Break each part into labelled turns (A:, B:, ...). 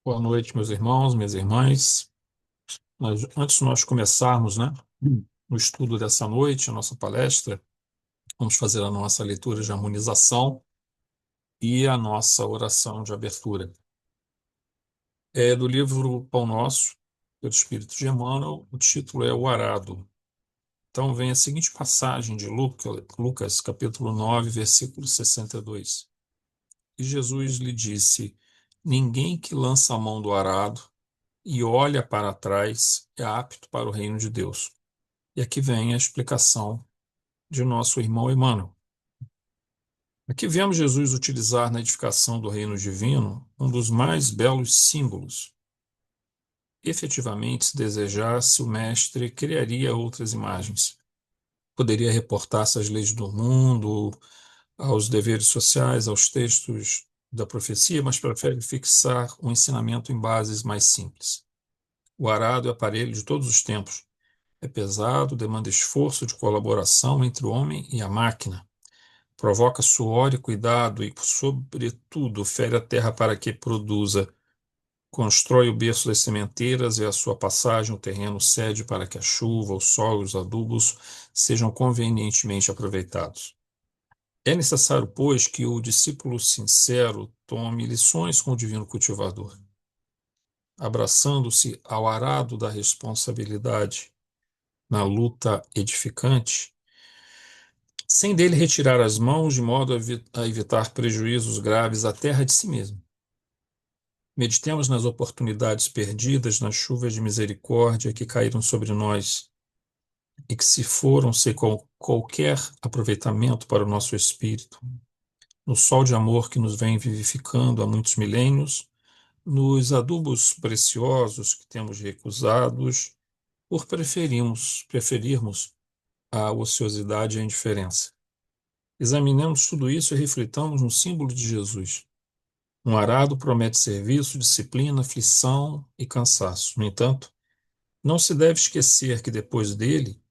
A: Boa noite, meus irmãos, minhas irmãs. Antes de nós começarmos, né, o estudo dessa noite, a nossa palestra, vamos fazer a nossa leitura de harmonização e a nossa oração de abertura. É do livro Pão Nosso, pelo Espírito de Emmanuel, o título é O Arado. Então vem a seguinte passagem de Lucas, capítulo 9, versículo 62. E Jesus lhe disse: Ninguém que lança a mão do arado e olha para trás é apto para o reino de Deus. E aqui vem a explicação de nosso irmão Emmanuel. Aqui vemos Jesus utilizar na edificação do reino divino um dos mais belos símbolos. Efetivamente, se desejasse, o mestre criaria outras imagens. Poderia reportar-se às leis do mundo, aos deveres sociais, aos textos da profecia, mas prefere fixar o ensinamento em bases mais simples. O arado é o aparelho de todos os tempos. É pesado, demanda esforço de colaboração entre o homem e a máquina. Provoca suor e cuidado e, sobretudo, fere a terra para que produza. Constrói o berço das sementeiras e, à sua passagem, o terreno cede para que a chuva, o sol e os adubos sejam convenientemente aproveitados. É necessário, pois, que o discípulo sincero tome lições com o divino cultivador, abraçando-se ao arado da responsabilidade na luta edificante, sem dele retirar as mãos de modo a evitar prejuízos graves à terra de si mesmo. Meditemos nas oportunidades perdidas, nas chuvas de misericórdia que caíram sobre nós e que se foram sem qualquer aproveitamento para o nosso espírito, no sol de amor que nos vem vivificando há muitos milênios, nos adubos preciosos que temos recusados por preferirmos a ociosidade e a indiferença. Examinemos tudo isso e reflitamos no símbolo de Jesus. Um arado promete serviço, disciplina, aflição e cansaço. No entanto, não se deve esquecer que depois dele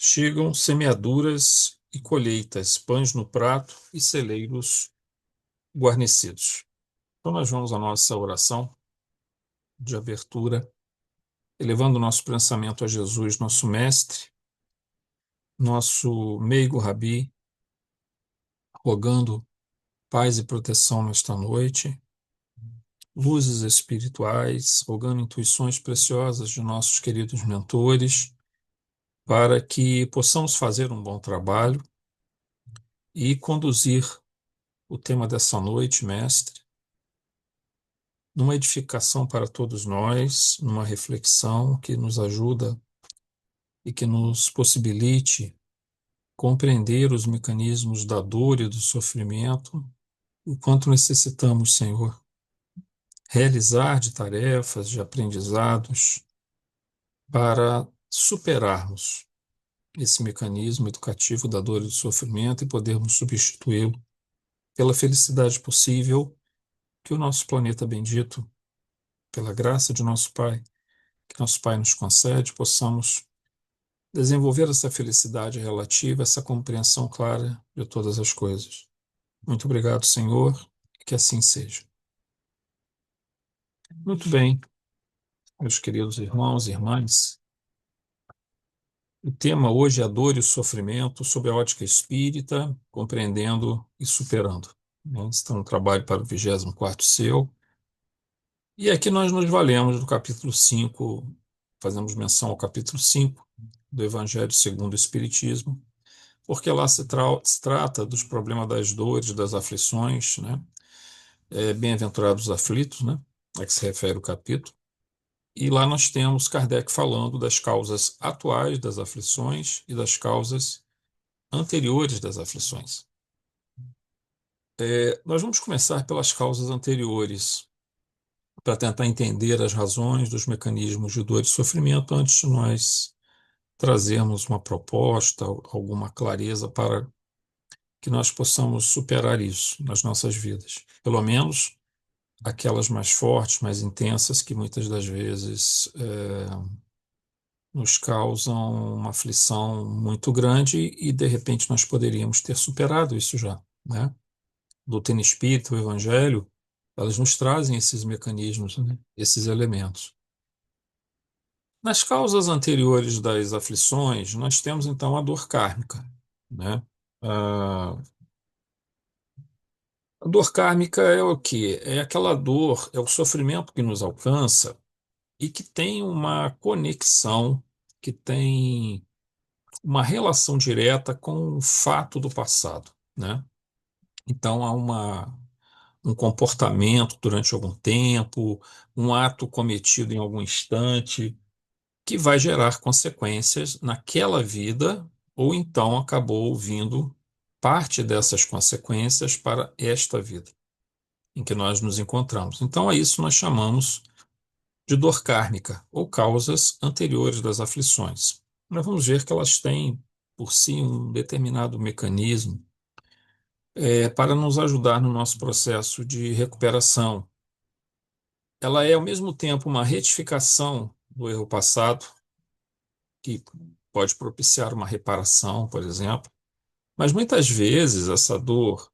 A: chegam semeaduras e colheitas, pães no prato e celeiros guarnecidos. Então, nós vamos à nossa oração de abertura, elevando nosso pensamento a Jesus, nosso Mestre, nosso meigo Rabi, rogando paz e proteção nesta noite, luzes espirituais, rogando intuições preciosas de nossos queridos mentores, para que possamos fazer um bom trabalho e conduzir o tema dessa noite, mestre, numa edificação para todos nós, numa reflexão que nos ajuda e que nos possibilite compreender os mecanismos da dor e do sofrimento, o quanto necessitamos, Senhor, realizar de tarefas, de aprendizados, para superarmos esse mecanismo educativo da dor e do sofrimento e podermos substituí-lo pela felicidade possível que o nosso planeta bendito, pela graça de nosso Pai, que nosso Pai nos concede, possamos desenvolver essa felicidade relativa, essa compreensão clara de todas as coisas. Muito obrigado, Senhor, e que assim seja. Muito bem, meus queridos irmãos e irmãs, o tema hoje é a dor e o sofrimento sob a ótica espírita, compreendendo e superando. Está no trabalho para o 24º seu. E aqui nós nos valemos do capítulo 5, fazemos menção ao capítulo 5 do Evangelho segundo o Espiritismo, porque lá se trata dos problemas das dores, das aflições, né? Bem-aventurados os aflitos, né? A que se refere o capítulo. E lá nós temos Kardec falando das causas atuais das aflições e das causas anteriores das aflições. Nós vamos começar pelas causas anteriores, para tentar entender as razões dos mecanismos de dor e sofrimento antes de nós trazermos uma proposta, alguma clareza para que nós possamos superar isso nas nossas vidas. Pelo menos aquelas mais fortes, mais intensas, que muitas das vezes nos causam uma aflição muito grande e, de repente, nós poderíamos ter superado isso já, né? Doutrina espírita, o Evangelho, Elas nos trazem esses mecanismos, né? Esses elementos. Nas causas anteriores das aflições, nós temos então a dor kármica, né? A a dor kármica é o quê? É aquela dor, é o sofrimento que nos alcança e que tem uma conexão, que tem uma relação direta com o fato do passado, né? Então há um comportamento durante algum tempo, um ato cometido em algum instante, que vai gerar consequências naquela vida, ou então acabou vindo parte dessas consequências para esta vida em que nós nos encontramos. Então, a isso nós chamamos de dor kármica, ou causas anteriores das aflições. Nós vamos ver que elas têm, por si, um determinado mecanismo para nos ajudar no nosso processo de recuperação. Ela é, ao mesmo tempo, uma retificação do erro passado, que pode propiciar uma reparação, por exemplo, mas muitas vezes essa dor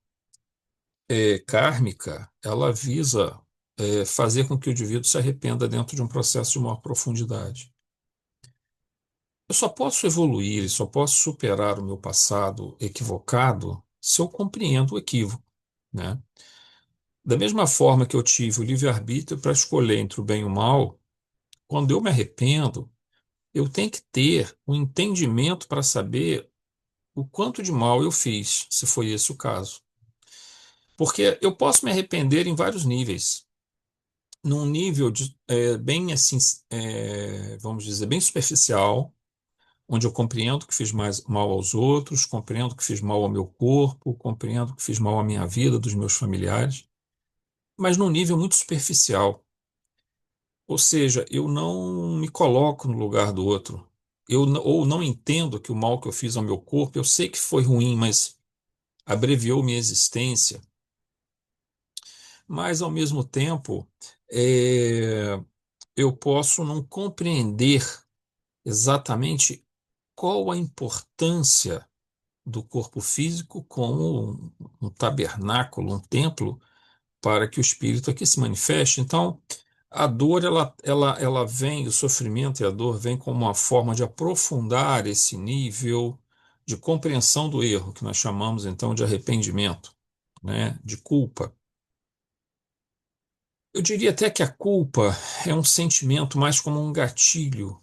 A: kármica, ela visa fazer com que o indivíduo se arrependa dentro de um processo de maior profundidade. Eu só posso evoluir e só posso superar o meu passado equivocado se eu compreendo o equívoco, né? Da mesma forma que eu tive o livre-arbítrio para escolher entre o bem e o mal, quando eu me arrependo, eu tenho que ter um entendimento para saber o quanto de mal eu fiz, se foi esse o caso. Porque eu posso me arrepender em vários níveis. Num nível bem assim, vamos dizer, bem superficial, onde eu compreendo que fiz mais mal aos outros, compreendo que fiz mal ao meu corpo, compreendo que fiz mal à minha vida, dos meus familiares, mas num nível muito superficial. Ou seja, eu não me coloco no lugar do outro. Ou não entendo que o mal que eu fiz ao meu corpo, eu sei que foi ruim, mas abreviou minha existência. Mas, ao mesmo tempo, é, eu posso não compreender exatamente qual a importância do corpo físico como um tabernáculo, um templo, para que o espírito aqui se manifeste. Então, a dor, ela vem, o sofrimento e a dor vêm como uma forma de aprofundar esse nível de compreensão do erro, que nós chamamos então de arrependimento, né, de culpa. Eu diria até que a culpa é um sentimento mais como um gatilho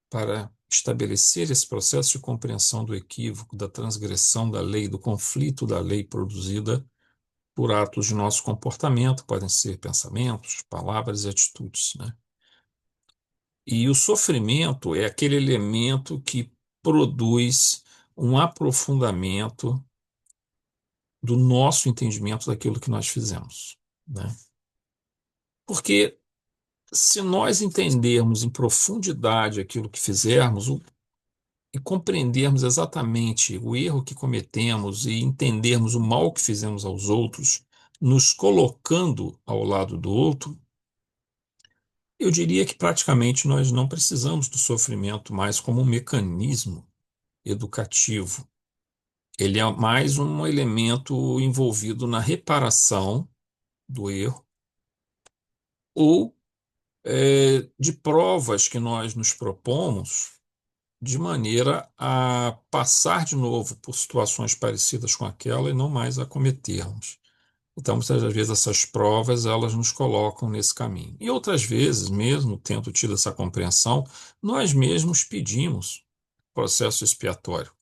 A: para estabelecer esse processo de compreensão do equívoco, da transgressão da lei, do conflito da lei produzida por atos de nosso comportamento, podem ser pensamentos, palavras e atitudes, né? E o sofrimento é aquele elemento que produz um aprofundamento do nosso entendimento daquilo que nós fizemos, né? Porque se nós entendermos em profundidade aquilo que fizermos e compreendermos exatamente o erro que cometemos e entendermos o mal que fizemos aos outros, nos colocando ao lado do outro, eu diria que praticamente nós não precisamos do sofrimento mais como um mecanismo educativo. Ele é mais um elemento envolvido na reparação do erro ou de provas que nós nos propomos de maneira a passar de novo por situações parecidas com aquela e não mais a cometermos. Então, muitas das vezes essas provas elas nos colocam nesse caminho. E outras vezes, mesmo tendo tido essa compreensão, nós mesmos pedimos processo expiatório.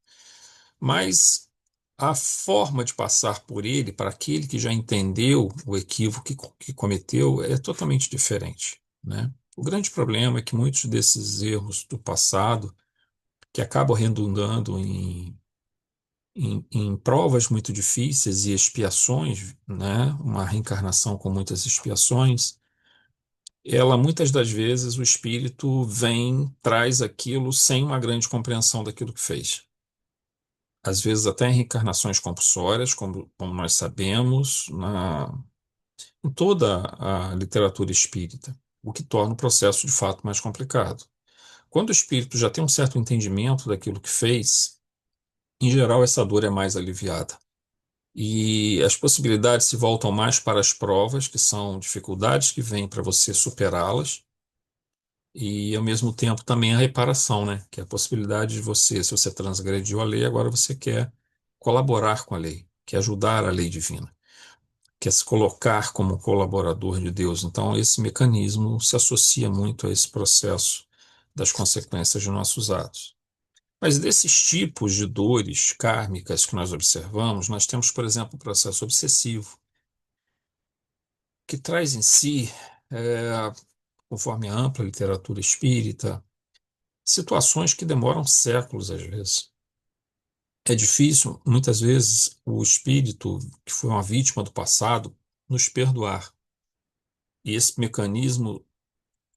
A: Mas a forma de passar por ele, para aquele que já entendeu o equívoco que cometeu, é totalmente diferente, né? O grande problema é que muitos desses erros do passado, que acabam redundando em provas muito difíceis e expiações, né? Uma reencarnação com muitas expiações, ela muitas das vezes o espírito vem, traz aquilo sem uma grande compreensão daquilo que fez. Às vezes até em reencarnações compulsórias, como nós sabemos, em toda a literatura espírita, o que torna o processo de fato mais complicado. Quando o espírito já tem um certo entendimento daquilo que fez, em geral essa dor é mais aliviada. E as possibilidades se voltam mais para as provas, que são dificuldades que vêm para você superá-las, e ao mesmo tempo também a reparação, né? Que é a possibilidade de você, se você transgrediu a lei, agora você quer colaborar com a lei, quer ajudar a lei divina, quer se colocar como colaborador de Deus. Então, esse mecanismo se associa muito a esse processo das consequências de nossos atos. Mas desses tipos de dores kármicas que nós observamos, nós temos, por exemplo, o processo obsessivo, que traz em si, conforme a ampla literatura espírita, situações que demoram séculos às vezes. É difícil, muitas vezes, o espírito que foi uma vítima do passado nos perdoar. E esse mecanismo,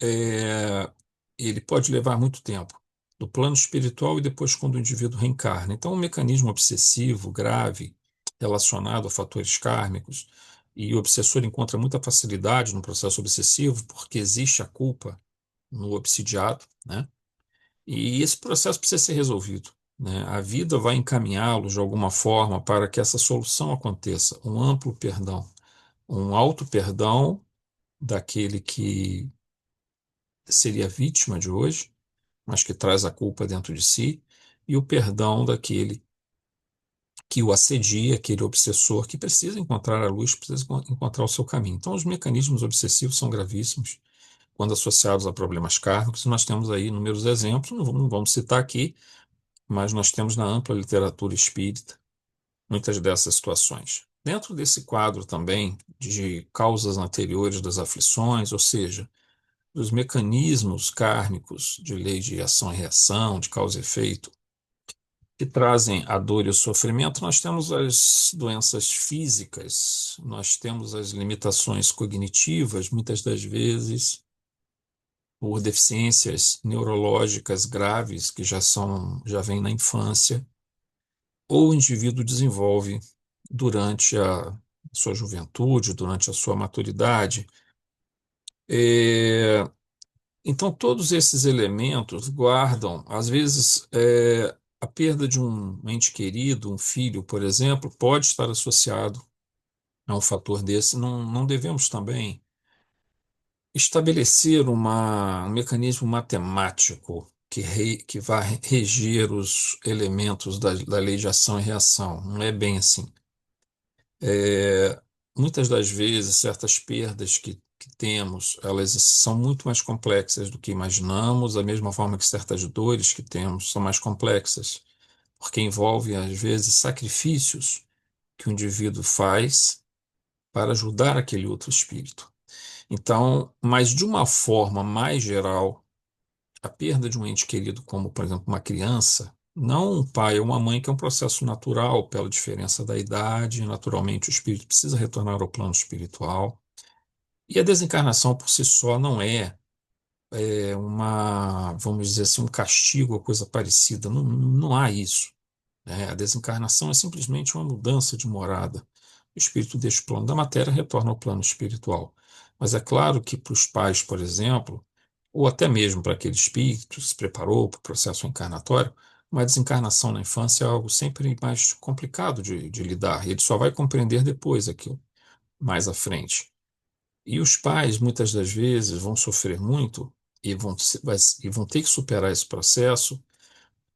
A: é, ele pode levar muito tempo, do plano espiritual e depois quando o indivíduo reencarna. Então, um mecanismo obsessivo, grave, relacionado a fatores kármicos, e o obsessor encontra muita facilidade no processo obsessivo porque existe a culpa no obsidiado, né? E esse processo precisa ser resolvido, né? A vida vai encaminhá-los de alguma forma para que essa solução aconteça, um amplo perdão, um alto perdão daquele que seria vítima de hoje, mas que traz a culpa dentro de si, e o perdão daquele que o assedia, aquele obsessor que precisa encontrar a luz, precisa encontrar o seu caminho. Então, os mecanismos obsessivos são gravíssimos quando associados a problemas kármicos. Nós temos aí inúmeros exemplos, não vamos citar aqui, mas nós temos na ampla literatura espírita muitas dessas situações. Dentro desse quadro também de causas anteriores das aflições, ou seja, dos mecanismos kármicos de lei de ação e reação, de causa e efeito, que trazem a dor e o sofrimento, nós temos as doenças físicas, nós temos as limitações cognitivas, muitas das vezes por deficiências neurológicas graves que já vêm na infância, ou o indivíduo desenvolve durante a sua juventude, durante a sua maturidade. É, Então, todos esses elementos guardam, às vezes, a perda de um ente querido, um filho, por exemplo, pode estar associado a um fator desse. Não devemos também estabelecer um mecanismo matemático que vá reger os elementos da lei de ação e reação. Não é bem assim. É, Muitas das vezes, certas perdas que temos, elas são muito mais complexas do que imaginamos, da mesma forma que certas dores que temos são mais complexas, porque envolvem, às vezes, sacrifícios que o indivíduo faz para ajudar aquele outro espírito. Então, mas de uma forma mais geral, a perda de um ente querido, como, por exemplo, uma criança, não um pai ou uma mãe, que é um processo natural pela diferença da idade, naturalmente o espírito precisa retornar ao plano espiritual. E a desencarnação por si só não vamos dizer assim, um castigo ou coisa parecida. Não há isso, né? A desencarnação é simplesmente uma mudança de morada. O espírito deixa o plano da matéria e retorna ao plano espiritual. Mas é claro que para os pais, por exemplo, ou até mesmo para aquele espírito que se preparou para o processo encarnatório, uma desencarnação na infância é algo sempre mais complicado de lidar. E ele só vai compreender depois aquilo, mais à frente. E os pais, muitas das vezes, vão sofrer muito e vão ter que superar esse processo,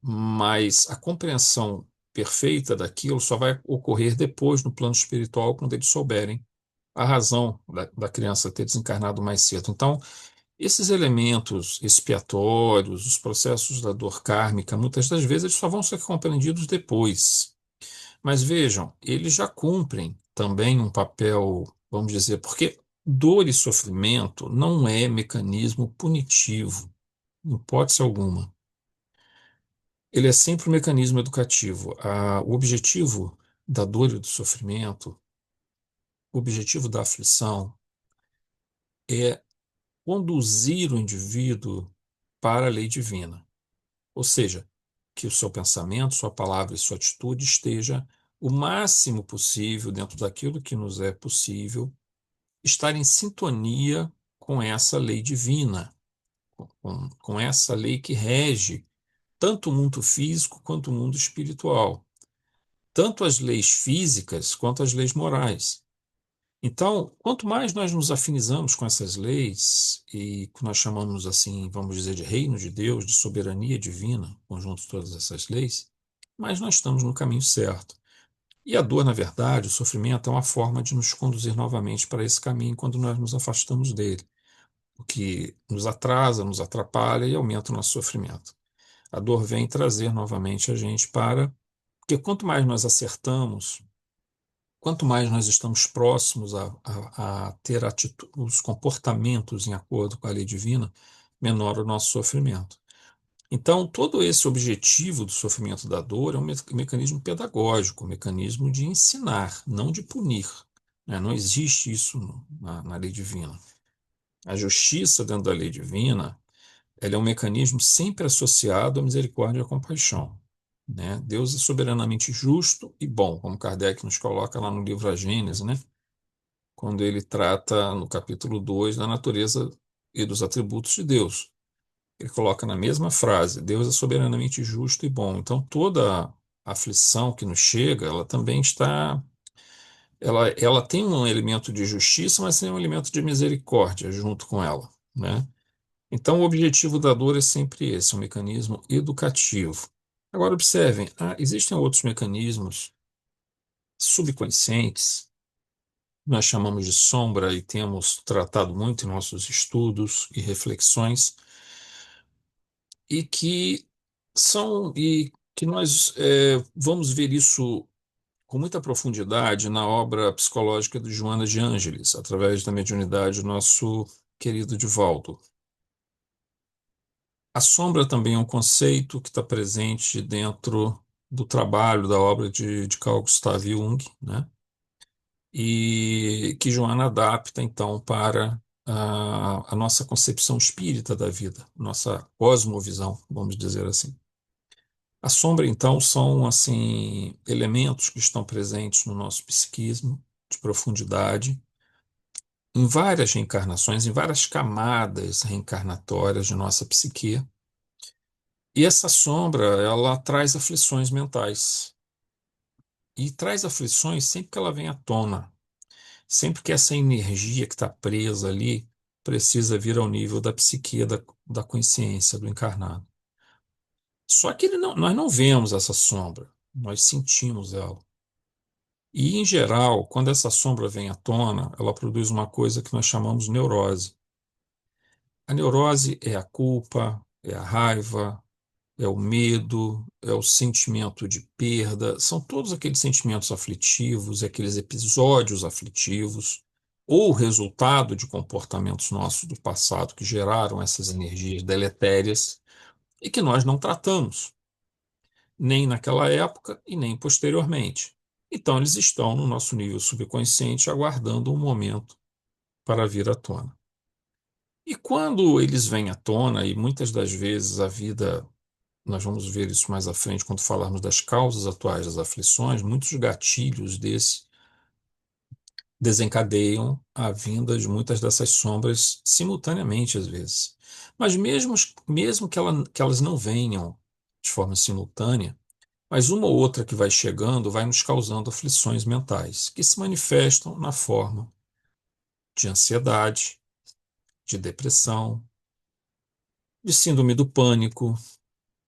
A: mas a compreensão perfeita daquilo só vai ocorrer depois no plano espiritual, quando eles souberem a razão da criança ter desencarnado mais cedo. Então, esses elementos expiatórios, os processos da dor kármica, muitas das vezes eles só vão ser compreendidos depois. Mas vejam, eles já cumprem também um papel, vamos dizer, porque dor e sofrimento não é mecanismo punitivo, em hipótese alguma. Ele é sempre um mecanismo educativo. O objetivo da dor e do sofrimento, o objetivo da aflição é conduzir o indivíduo para a lei divina. Ou seja, que o seu pensamento, sua palavra e sua atitude esteja o máximo possível dentro daquilo que nos é possível, estar em sintonia com essa lei divina, com essa lei que rege tanto o mundo físico quanto o mundo espiritual. tanto as leis físicas quanto as leis morais. Então, quanto mais nós nos afinizamos com essas leis, e que nós chamamos assim, vamos dizer, de reino de Deus, de soberania divina, conjunto de todas essas leis, mais nós estamos no caminho certo. E a dor, na verdade, o sofrimento é uma forma de nos conduzir novamente para esse caminho quando nós nos afastamos dele, o que nos atrasa, nos atrapalha e aumenta o nosso sofrimento. A dor vem trazer novamente a gente para. Porque quanto mais nós acertamos, quanto mais nós estamos próximos a ter os comportamentos em acordo com a lei divina, menor o nosso sofrimento. Então, todo esse objetivo do sofrimento da dor é um mecanismo pedagógico, um mecanismo de ensinar, não de punir, né? Não existe isso na lei divina. A justiça dentro da lei divina, ela é um mecanismo sempre associado à misericórdia e à compaixão, né? Deus é soberanamente justo e bom, como Kardec nos coloca lá no livro A Gênese, né? Quando ele trata, no capítulo 2 da natureza e dos atributos de Deus. Ele coloca na mesma frase: Deus é soberanamente justo e bom. Então, toda aflição que nos chega, ela também está. Ela tem um elemento de justiça, mas tem um elemento de misericórdia junto com ela, né? Então, o objetivo da dor é sempre esse, um mecanismo educativo. Agora, observem, existem outros mecanismos subconscientes, nós chamamos de sombra e temos tratado muito em nossos estudos e reflexões, e que nós vamos ver isso com muita profundidade na obra psicológica de Joana de Ângeles, através da mediunidade do nosso querido Divaldo. A sombra também é um conceito que está presente dentro do trabalho da obra de Carl Gustav Jung, né? E que Joana adapta, então, para a nossa concepção espírita da vida, nossa cosmovisão, vamos dizer assim. A sombra, então, são assim elementos que estão presentes no nosso psiquismo de profundidade, em várias reencarnações, em várias camadas reencarnatórias de nossa psique. E essa sombra, ela traz aflições mentais. E traz aflições sempre que ela vem à tona, sempre que essa energia que está presa ali precisa vir ao nível da psique, da consciência do encarnado. Só que nós não vemos essa sombra, nós sentimos ela. E, em geral, quando essa sombra vem à tona, ela produz uma coisa que nós chamamos neurose. A neurose é a culpa, é a raiva, é o medo, é o sentimento de perda, são todos aqueles sentimentos aflitivos, aqueles episódios aflitivos, ou resultado de comportamentos nossos do passado que geraram essas energias deletérias e que nós não tratamos, nem naquela época e nem posteriormente. Então, eles estão no nosso nível subconsciente aguardando um momento para vir à tona. E quando eles vêm à tona, e muitas das vezes a vida, nós vamos ver isso mais à frente quando falarmos das causas atuais das aflições, muitos gatilhos desse desencadeiam a vinda de muitas dessas sombras simultaneamente, às vezes. Mas mesmo que elas não venham de forma simultânea, mas uma ou outra que vai chegando vai nos causando aflições mentais, que se manifestam na forma de ansiedade, de depressão, de síndrome do pânico,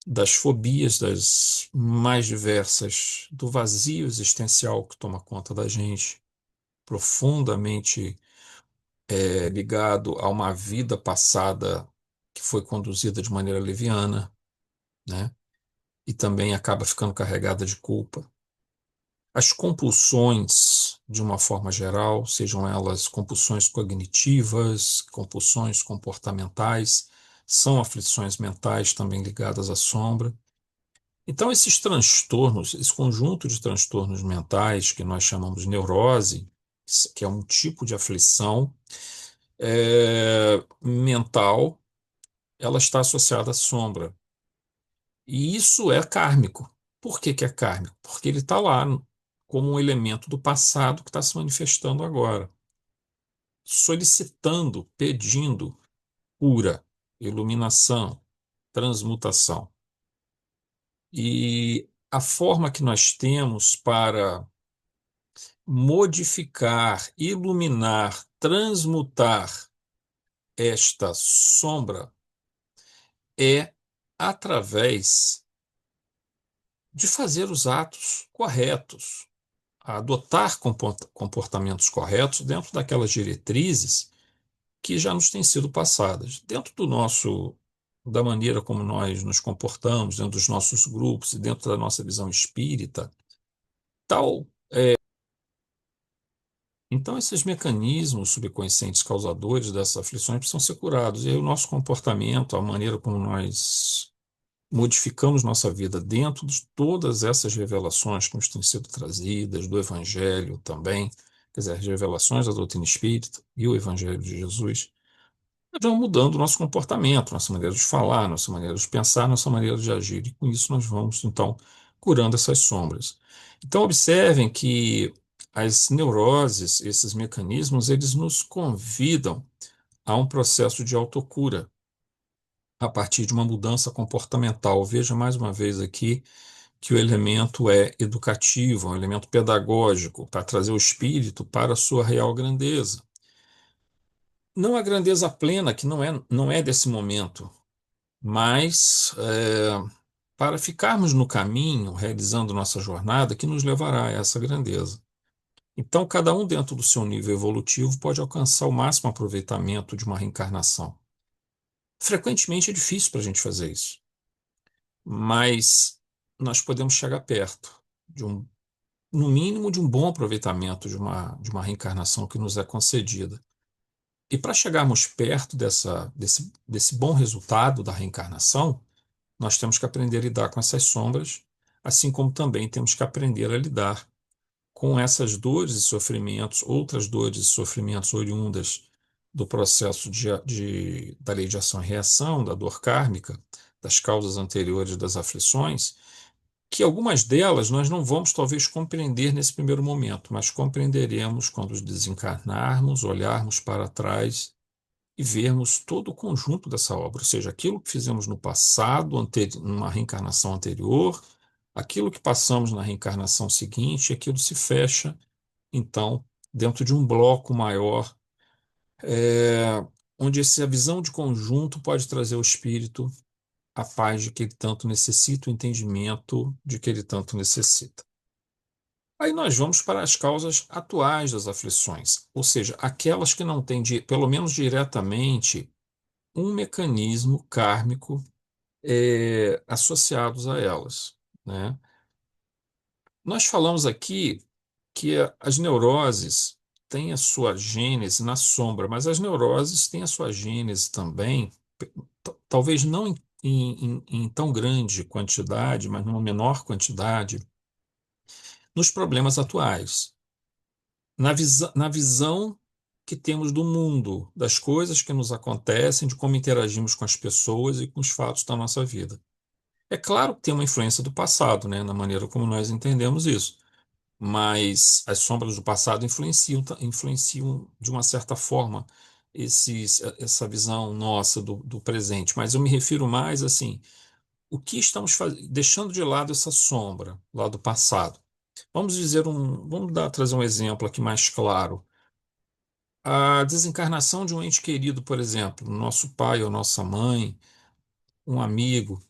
A: das fobias das mais diversas, do vazio existencial que toma conta da gente, profundamente ligado a uma vida passada que foi conduzida de maneira leviana, né? E também acaba ficando carregada de culpa. As compulsões, de uma forma geral, sejam elas compulsões cognitivas, compulsões comportamentais, são aflições mentais também ligadas à sombra. Então, esses transtornos, esse conjunto de transtornos mentais que nós chamamos de neurose, que é um tipo de aflição mental, ela está associada à sombra. E isso é kármico. Por que que é kármico? Porque ele está lá como um elemento do passado que está se manifestando agora, solicitando, pedindo cura, iluminação, transmutação. a forma que nós temos para modificar, iluminar, transmutar esta sombra é através de fazer os atos corretos, adotar comportamentos corretos dentro daquelas diretrizes que já nos têm sido passadas, dentro da maneira como nós nos comportamos, dentro dos nossos grupos e dentro da nossa visão espírita, tal. Então, esses mecanismos subconscientes causadores dessas aflições precisam ser curados. E aí, o nosso comportamento, a maneira como nós modificamos nossa vida dentro de todas essas revelações que nos têm sido trazidas, do Evangelho também, quer dizer, as revelações da doutrina espírita e o Evangelho de Jesus, nós vamos mudando o nosso comportamento, nossa maneira de falar, nossa maneira de pensar, nossa maneira de agir. E com isso nós vamos, então, curando essas sombras. Então, observem que as neuroses, esses mecanismos, eles nos convidam a um processo de autocura a partir de uma mudança comportamental. Veja mais uma vez aqui que o elemento é educativo, é um elemento pedagógico, para trazer o espírito para a sua real grandeza. Não a grandeza plena, que não é desse momento, mas para ficarmos no caminho, realizando nossa jornada, que nos levará a essa grandeza. Então, cada um dentro do seu nível evolutivo pode alcançar o máximo aproveitamento de uma reencarnação. Frequentemente é difícil para a gente fazer isso, mas nós podemos chegar perto de no mínimo, de um bom aproveitamento de uma reencarnação que nos é concedida. E para chegarmos perto desse bom resultado da reencarnação, nós temos que aprender a lidar com essas sombras, assim como também temos que aprender a lidar com essas dores e sofrimentos, outras dores e sofrimentos oriundas do processo da lei de ação e reação, da dor kármica, das causas anteriores das aflições, que algumas delas nós não vamos talvez compreender nesse primeiro momento, mas compreenderemos quando desencarnarmos, olharmos para trás e vermos todo o conjunto dessa obra, ou seja, aquilo que fizemos no passado, numa reencarnação anterior, aquilo que passamos na reencarnação seguinte, aquilo se fecha, então, dentro de um bloco maior, é, onde essa visão de conjunto pode trazer ao espírito a paz de que ele tanto necessita, o entendimento de que ele tanto necessita. Aí nós vamos para as causas atuais das aflições, ou seja, aquelas que não têm, pelo menos diretamente, um mecanismo kármico associados a elas, né? Nós falamos aqui que as neuroses têm a sua gênese na sombra, mas as neuroses têm a sua gênese também, talvez não em tão grande quantidade, mas numa menor quantidade, nos problemas atuais, na visão que temos do mundo, das coisas que nos acontecem, de como interagimos com as pessoas e com os fatos da nossa vida. É claro que tem uma influência do passado, né, na maneira como nós entendemos isso, mas as sombras do passado influenciam de uma certa forma essa visão nossa do presente. Mas eu me refiro mais assim, o que estamos deixando de lado essa sombra lá do passado. Trazer um exemplo aqui mais claro. A desencarnação de um ente querido, por exemplo, nosso pai ou nossa mãe, um amigo.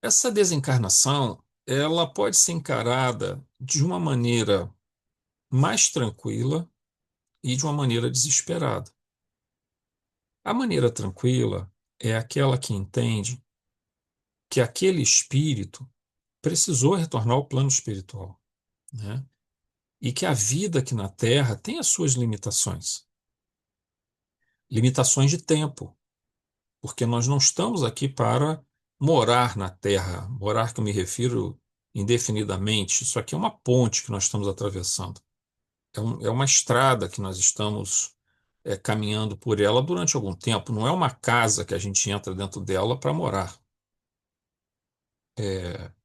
A: Essa desencarnação, ela pode ser encarada de uma maneira mais tranquila e de uma maneira desesperada. A maneira tranquila é aquela que entende que aquele espírito precisou retornar ao plano espiritual, né? E que a vida aqui na Terra tem as suas limitações. Limitações de tempo, porque nós não estamos aqui para morar na Terra. Morar, que eu me refiro indefinidamente. Isso aqui é uma ponte que nós estamos atravessando. É uma estrada que nós estamos caminhando por ela durante algum tempo. Não é uma casa que a gente entra dentro dela para morar,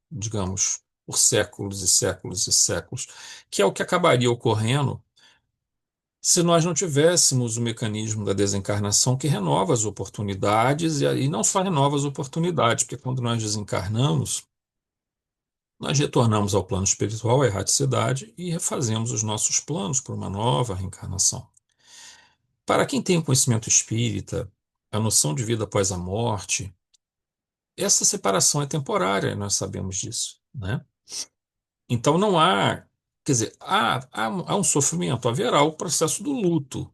A: digamos, por séculos e séculos e séculos, que é o que acabaria ocorrendo se nós não tivéssemos o mecanismo da desencarnação que renova as oportunidades, e aí não só renova as oportunidades, porque quando nós desencarnamos, nós retornamos ao plano espiritual, à erraticidade, e refazemos os nossos planos para uma nova reencarnação. Para quem tem o conhecimento espírita, a noção de vida após a morte, essa separação é temporária, nós sabemos disso, né? Então não há, quer dizer, há um sofrimento, haverá o processo do luto,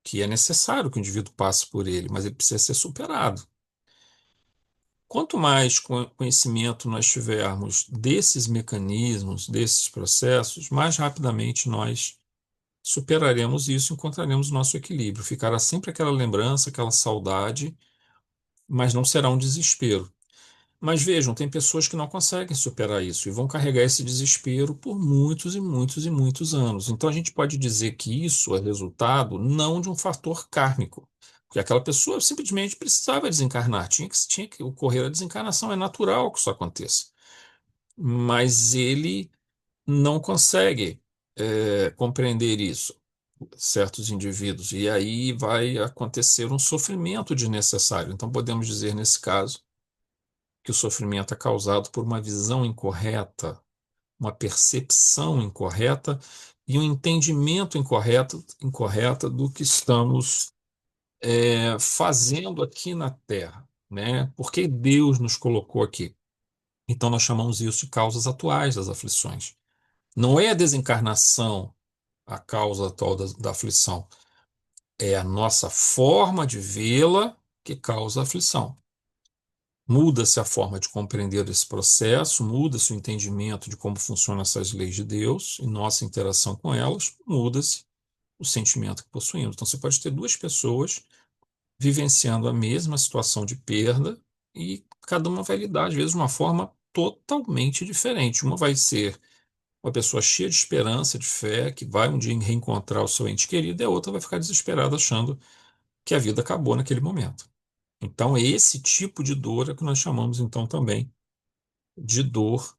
A: que é necessário que o indivíduo passe por ele, mas ele precisa ser superado. Quanto mais conhecimento nós tivermos desses mecanismos, desses processos, mais rapidamente nós superaremos isso, encontraremos nosso equilíbrio. Ficará sempre aquela lembrança, aquela saudade, mas não será um desespero. Mas vejam, tem pessoas que não conseguem superar isso e vão carregar esse desespero por muitos e muitos e muitos anos. Então a gente pode dizer que isso é resultado não de um fator kármico, porque aquela pessoa simplesmente precisava desencarnar, tinha que ocorrer a desencarnação, é natural que isso aconteça. Mas ele não consegue compreender isso, certos indivíduos, e aí vai acontecer um sofrimento desnecessário. Então podemos dizer nesse caso que o sofrimento é causado por uma visão incorreta, uma percepção incorreta e um entendimento incorreta do que estamos fazendo aqui na Terra, né? Por que Deus nos colocou aqui? Então nós chamamos isso de causas atuais das aflições. Não é a desencarnação a causa atual da aflição, é a nossa forma de vê-la que causa a aflição. Muda-se a forma de compreender esse processo, muda-se o entendimento de como funcionam essas leis de Deus e nossa interação com elas, muda-se o sentimento que possuímos. Então, você pode ter duas pessoas vivenciando a mesma situação de perda e cada uma vai lidar, às vezes, de uma forma totalmente diferente. Uma vai ser uma pessoa cheia de esperança, de fé, que vai um dia reencontrar o seu ente querido, e a outra vai ficar desesperada achando que a vida acabou naquele momento. Então, esse tipo de dor é que nós chamamos, então, também de dor,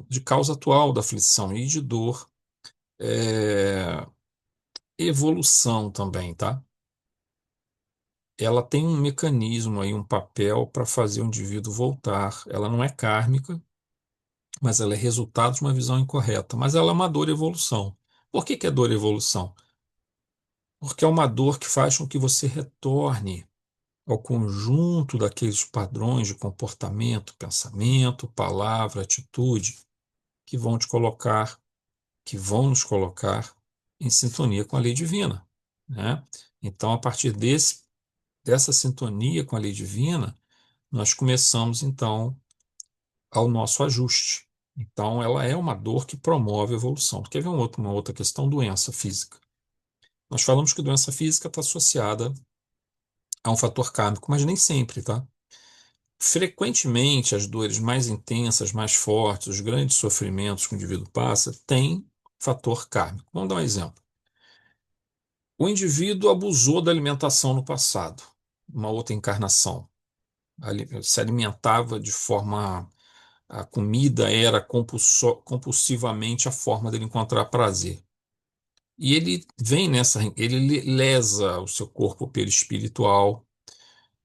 A: de causa atual da aflição e de dor, é, evolução também, tá? Ela tem um mecanismo aí, um papel para fazer o indivíduo voltar. Ela não é kármica, mas ela é resultado de uma visão incorreta. Mas ela é uma dor evolução. Por que que é dor evolução? Porque é uma dor que faz com que você retorne ao conjunto daqueles padrões de comportamento, pensamento, palavra, atitude que vão te colocar que vão nos colocar em sintonia com a lei divina, né? Então, a partir dessa sintonia com a lei divina, nós começamos, então, ao nosso ajuste. Então, ela é uma dor que promove a evolução. Quer ver uma outra questão? Doença física. Nós falamos que doença física está associada a um fator kármico, mas nem sempre, tá? Frequentemente, as dores mais intensas, mais fortes, os grandes sofrimentos que o indivíduo passa, têm fator kármico. Vamos dar um exemplo. O indivíduo abusou da alimentação no passado, uma outra encarnação. Se alimentava de forma. A comida era compulsivamente a forma dele encontrar prazer. E ele vem nessa. Ele lesa o seu corpo perispiritual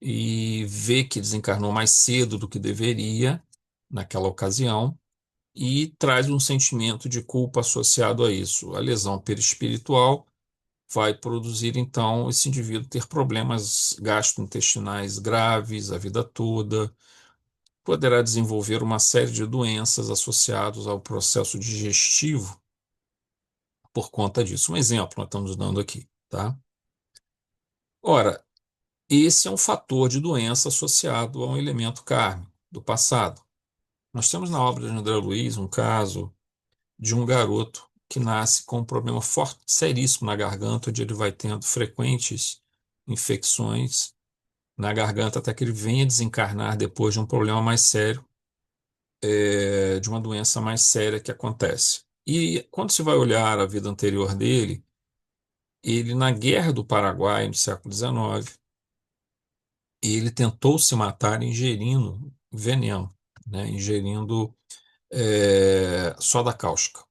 A: e vê que desencarnou mais cedo do que deveria, naquela ocasião, e traz um sentimento de culpa associado a isso. A lesão perispiritual vai produzir, então, esse indivíduo ter problemas gastrointestinais graves a vida toda, poderá desenvolver uma série de doenças associadas ao processo digestivo por conta disso. Um exemplo nós estamos dando aqui, tá? Ora, esse é um fator de doença associado a um elemento kármico do passado. Nós temos na obra de André Luiz um caso de um garoto que nasce com um problema forte, seríssimo na garganta, onde ele vai tendo frequentes infecções na garganta até que ele venha desencarnar depois de um problema mais sério, de uma doença mais séria que acontece. E quando se vai olhar a vida anterior dele, ele na Guerra do Paraguai, no século XIX, ele tentou se matar ingerindo veneno, né, ingerindo soda cáustica.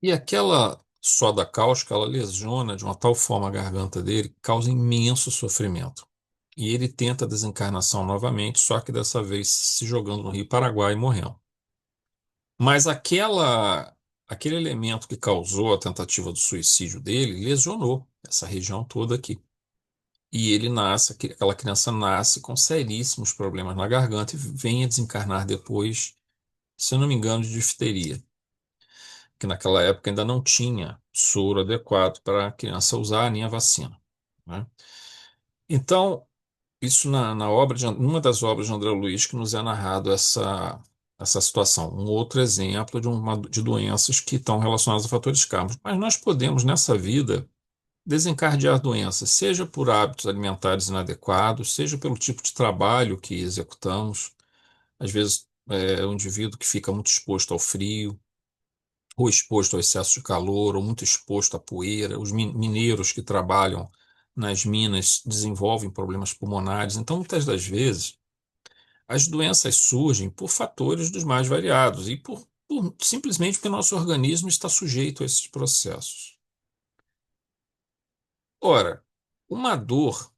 A: E aquela soda cáustica, ela lesiona de uma tal forma a garganta dele que causa imenso sofrimento. e ele tenta a desencarnação novamente, só que dessa vez se jogando no Rio Paraguai e morrendo. Mas aquele elemento que causou a tentativa do suicídio dele lesionou essa região toda aqui. E ele nasce, aquela criança nasce com seríssimos problemas na garganta e vem a desencarnar depois, se eu não me engano, de difteria, que naquela época ainda não tinha soro adequado para a criança usar nem a vacina, né? Então, isso na obra numa das obras de André Luiz que nos é narrado essa situação. Um outro exemplo de doenças que estão relacionadas a fatores kármicos. Mas nós podemos, nessa vida, desencadear doenças, seja por hábitos alimentares inadequados, seja pelo tipo de trabalho que executamos. Às vezes, é um indivíduo que fica muito exposto ao frio, ou exposto ao excesso de calor, ou muito exposto à poeira. Os mineiros que trabalham nas minas desenvolvem problemas pulmonares. Então, muitas das vezes, as doenças surgem por fatores dos mais variados e simplesmente porque nosso organismo está sujeito a esses processos. Ora, uma dor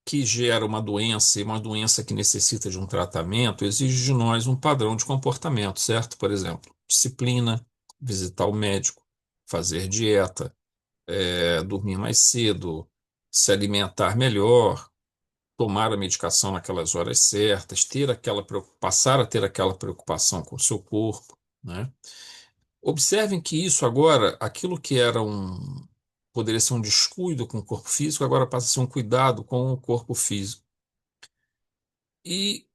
A: que gera uma doença e uma doença que necessita de um tratamento exige de nós um padrão de comportamento, certo? Por exemplo, disciplina, visitar o médico, fazer dieta, dormir mais cedo, se alimentar melhor, tomar a medicação naquelas horas certas, passar a ter aquela preocupação com o seu corpo, né? Observem que isso agora, aquilo que poderia ser um descuido com o corpo físico, agora passa a ser um cuidado com o corpo físico. E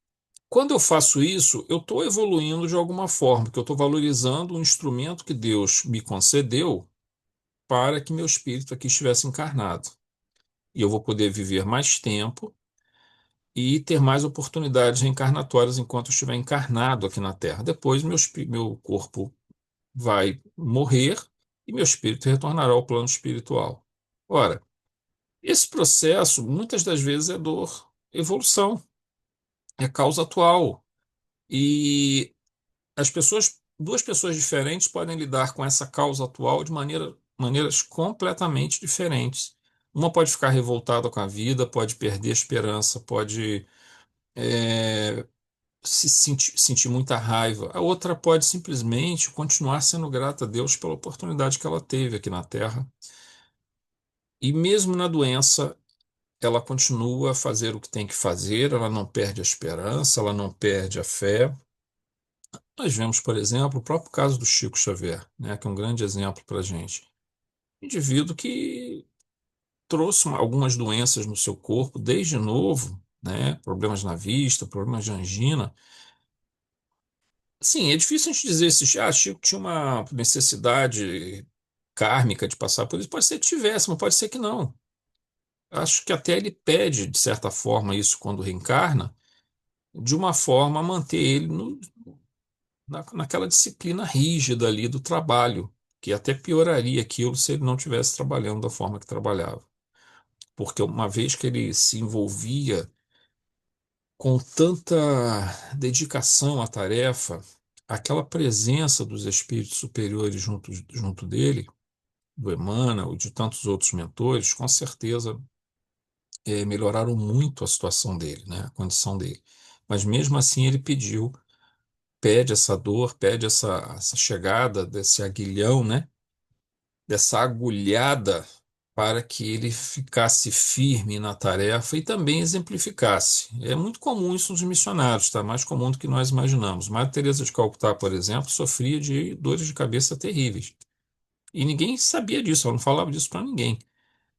A: quando eu faço isso, eu estou evoluindo de alguma forma, porque eu estou valorizando um instrumento que Deus me concedeu para que meu espírito aqui estivesse encarnado. E eu vou poder viver mais tempo e ter mais oportunidades reencarnatórias enquanto eu estiver encarnado aqui na Terra. Depois, meu corpo vai morrer e meu espírito retornará ao plano espiritual. Ora, esse processo, muitas das vezes, é dor, evolução, é causa atual. E duas pessoas diferentes podem lidar com essa causa atual de maneiras completamente diferentes. Uma pode ficar revoltada com a vida, pode perder a esperança, pode é, sentir muita raiva. A outra pode simplesmente continuar sendo grata a Deus pela oportunidade que ela teve aqui na Terra. E mesmo na doença, ela continua a fazer o que tem que fazer, ela não perde a esperança, ela não perde a fé. Nós vemos, por exemplo, o próprio caso do Chico Xavier, né, que é um grande exemplo para a gente. Indivíduo que trouxe algumas doenças no seu corpo desde novo, né, problemas na vista, problemas de angina. Sim, é difícil a gente dizer se Chico tinha uma necessidade kármica de passar por isso. Pode ser que tivesse, mas pode ser que não. Acho que até ele pede, de certa forma, isso quando reencarna, de uma forma a manter ele naquela disciplina rígida ali do trabalho, que até pioraria aquilo se ele não estivesse trabalhando da forma que trabalhava. Porque uma vez que ele se envolvia com tanta dedicação à tarefa, aquela presença dos espíritos superiores junto dele, do Emmanuel e de tantos outros mentores, com certeza melhoraram muito a situação dele, né, a condição dele. Mas mesmo assim ele pede essa dor, pede essa chegada desse aguilhão, né, dessa agulhada para que ele ficasse firme na tarefa e também exemplificasse. É muito comum isso nos missionários, tá? Mais comum do que nós imaginamos. Madre Teresa de Calcutá, por exemplo, sofria de dores de cabeça terríveis. E ninguém sabia disso, ela não falava disso para ninguém.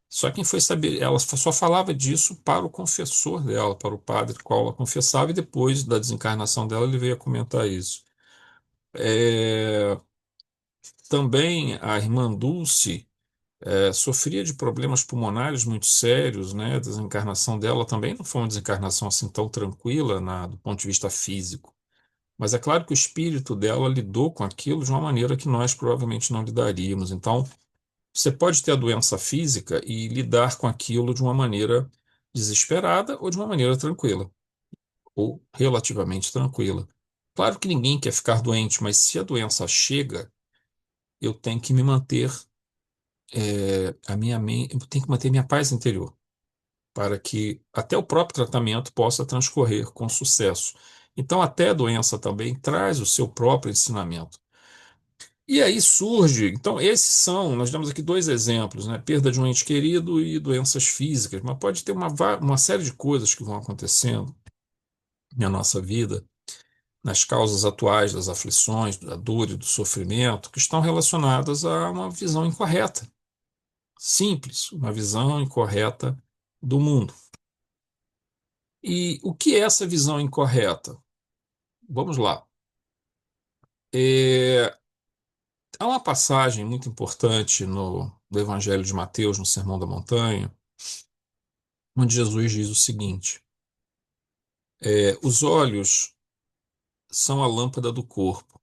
A: Só quem foi saber, ela só falava disso para o confessor dela, para o padre qual ela confessava, e depois da desencarnação dela ele veio a comentar isso. É, também a irmã Dulce sofria de problemas pulmonares muito sérios, né? A desencarnação dela também não foi uma desencarnação assim tão tranquila do ponto de vista físico. Mas é claro que o espírito dela lidou com aquilo de uma maneira que nós provavelmente não lidaríamos. Então, você pode ter a doença física e lidar com aquilo de uma maneira desesperada ou de uma maneira tranquila, ou relativamente tranquila. Claro que ninguém quer ficar doente, mas se a doença chega, eu tenho que me manter, eu tenho que manter minha paz interior. para que até o próprio tratamento possa transcorrer com sucesso. Então, até a doença também traz o seu próprio ensinamento. E aí surge, então, esses são, nós damos aqui dois exemplos, né? Perda de um ente querido e doenças físicas, mas pode ter uma série de coisas que vão acontecendo na nossa vida, nas causas atuais das aflições, da dor e do sofrimento, que estão relacionadas a uma visão incorreta, simples, uma visão incorreta do mundo. E o que é essa visão incorreta? Vamos lá. É, há uma passagem muito importante no Evangelho de Mateus, no Sermão da Montanha, onde Jesus diz o seguinte: os olhos são a lâmpada do corpo.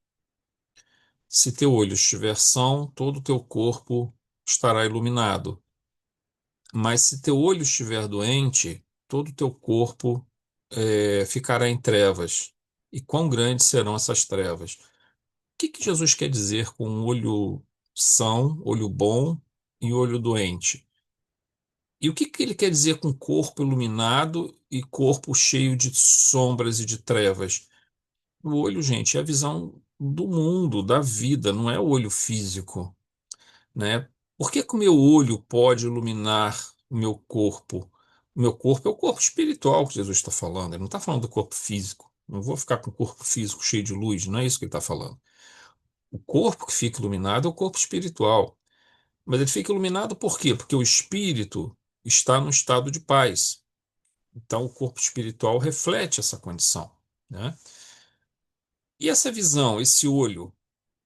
A: Se teu olho estiver são, todo o teu corpo estará iluminado. Mas se teu olho estiver doente, todo o teu corpo ficará em trevas. E quão grandes serão essas trevas? O que Jesus quer dizer com um olho são, olho bom e olho doente? E o que ele quer dizer com corpo iluminado e corpo cheio de sombras e de trevas? O olho, gente, é a visão do mundo, da vida, não é o olho físico, né? Por que que o meu olho pode iluminar o meu corpo? O meu corpo é o corpo espiritual que Jesus está falando. Ele não está falando do corpo físico. Não vou ficar com o corpo físico cheio de luz, não é isso que ele está falando. O corpo que fica iluminado é o corpo espiritual. Mas ele fica iluminado por quê? Porque o espírito está no estado de paz. Então, o corpo espiritual reflete essa condição, né? E essa visão, esse olho,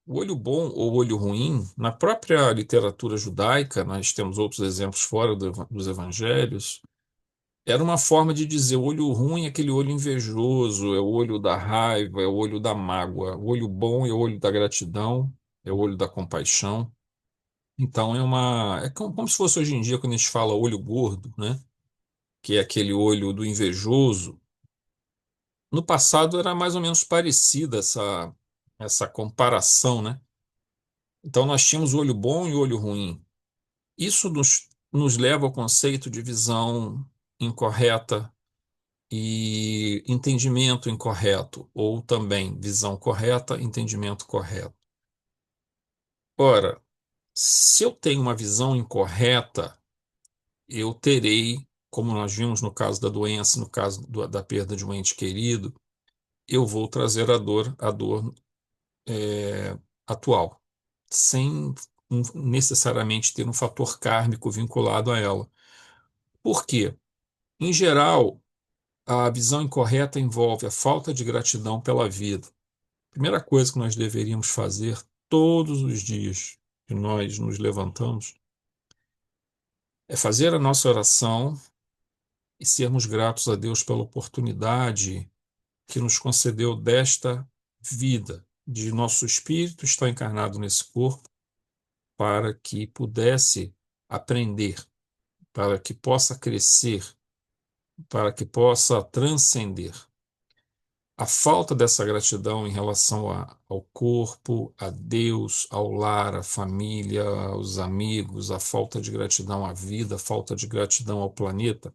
A: o olho bom ou olho ruim, na própria literatura judaica, nós temos outros exemplos fora dos evangelhos, era uma forma de dizer o olho ruim é aquele olho invejoso, é o olho da raiva, é o olho da mágoa. O olho bom é o olho da gratidão, é o olho da compaixão. Então é como se fosse hoje em dia quando a gente fala olho gordo, né? Que é aquele olho do invejoso. No passado era mais ou menos parecida essa comparação, né? Então nós tínhamos o olho bom e o olho ruim. Isso nos leva ao conceito de visão incorreta e entendimento incorreto, ou também visão correta, entendimento correto. Ora, se eu tenho uma visão incorreta, eu terei, como nós vimos no caso da doença, no caso da perda de um ente querido, eu vou trazer a dor atual, sem necessariamente ter um fator kármico vinculado a ela. Por quê? Em geral, a visão incorreta envolve a falta de gratidão pela vida. A primeira coisa que nós deveríamos fazer todos os dias que nós nos levantamos é fazer a nossa oração e sermos gratos a Deus pela oportunidade que nos concedeu desta vida, de nosso espírito estar encarnado nesse corpo, para que pudesse aprender, para que possa crescer, para que possa transcender. A falta dessa gratidão em relação ao corpo, a Deus, ao lar, à família, aos amigos, a falta de gratidão à vida, a falta de gratidão ao planeta,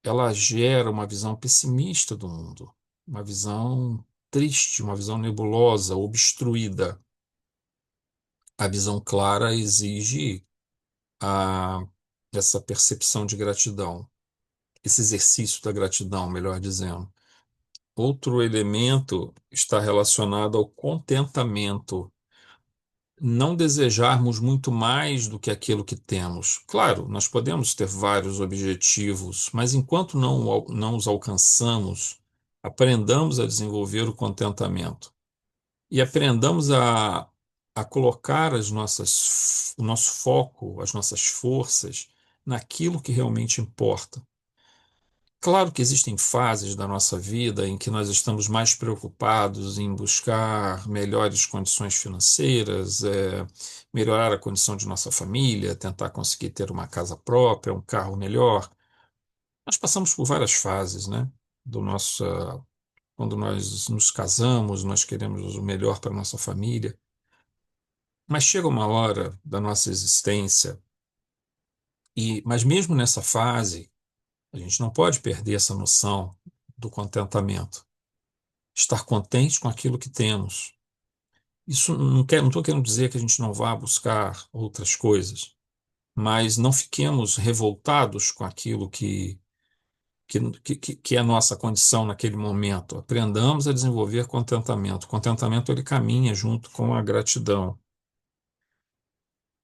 A: ela gera uma visão pessimista do mundo, uma visão triste, uma visão nebulosa, obstruída. A visão clara exige a, essa percepção de gratidão, esse exercício da gratidão, melhor dizendo. Outro elemento está relacionado ao contentamento, não desejarmos muito mais do que aquilo que temos. Claro, nós podemos ter vários objetivos, mas enquanto não os alcançamos, aprendamos a desenvolver o contentamento e aprendamos a colocar o nosso foco, as nossas forças naquilo que realmente importa. Claro que existem fases da nossa vida em que nós estamos mais preocupados em buscar melhores condições financeiras, melhorar a condição de nossa família, tentar conseguir ter uma casa própria, um carro melhor. Nós passamos por várias fases, né? Do nosso, quando nós nos casamos, nós queremos o melhor para a nossa família. Mas chega uma hora da nossa existência, mas mesmo nessa fase, A gente não pode perder essa noção do contentamento. Estar contente com aquilo que temos. Isso não estou querendo dizer que a gente não vá buscar outras coisas, mas não fiquemos revoltados com aquilo que é a nossa condição naquele momento. Aprendamos a desenvolver contentamento. O contentamento ele caminha junto com a gratidão.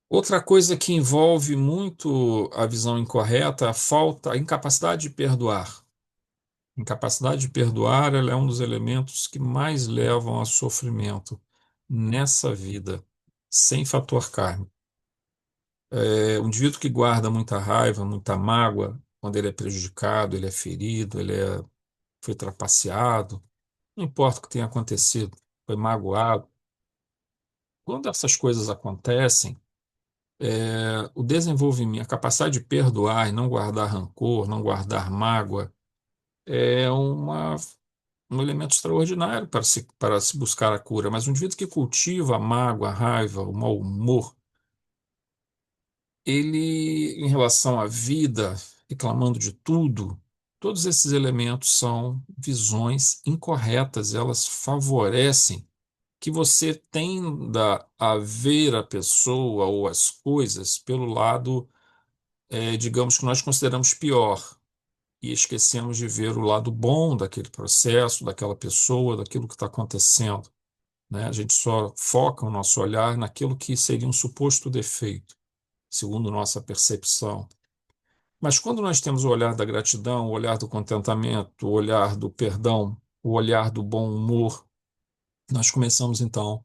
A: Outra coisa que envolve muito a visão incorreta é a falta, a incapacidade de perdoar. Incapacidade de perdoar, ela é um dos elementos que mais levam a sofrimento nessa vida, sem fator karma. O indivíduo que guarda muita raiva, muita mágoa, quando ele é prejudicado, ele é ferido, foi trapaceado, não importa o que tenha acontecido, foi magoado. Quando essas coisas acontecem, o desenvolvimento, a capacidade de perdoar e não guardar rancor, não guardar mágoa, é um elemento extraordinário para se buscar a cura. Mas um indivíduo que cultiva a mágoa, a raiva, o mau humor, ele, em relação à vida, reclamando de tudo, todos esses elementos são visões incorretas, elas favorecem que você tenda a ver a pessoa ou as coisas pelo lado, digamos, que nós consideramos pior, e esquecemos de ver o lado bom daquele processo, daquela pessoa, daquilo que está acontecendo, né? A gente só foca o nosso olhar naquilo que seria um suposto defeito, segundo nossa percepção. Mas quando nós temos o olhar da gratidão, o olhar do contentamento, o olhar do perdão, o olhar do bom humor, nós começamos então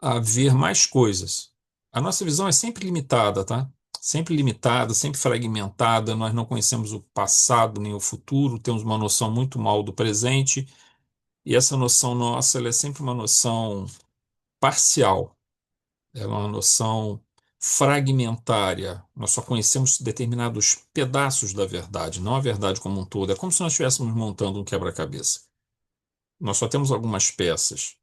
A: a ver mais coisas. A nossa visão é sempre limitada, tá? Sempre limitada, sempre fragmentada. Nós não conhecemos o passado nem o futuro, temos uma noção muito mal do presente, e essa noção nossa, ela é sempre uma noção parcial. Ela é uma noção fragmentária. Nós só conhecemos determinados pedaços da verdade, não a verdade como um todo. É como se nós estivéssemos montando um quebra-cabeça. Nós só temos algumas peças.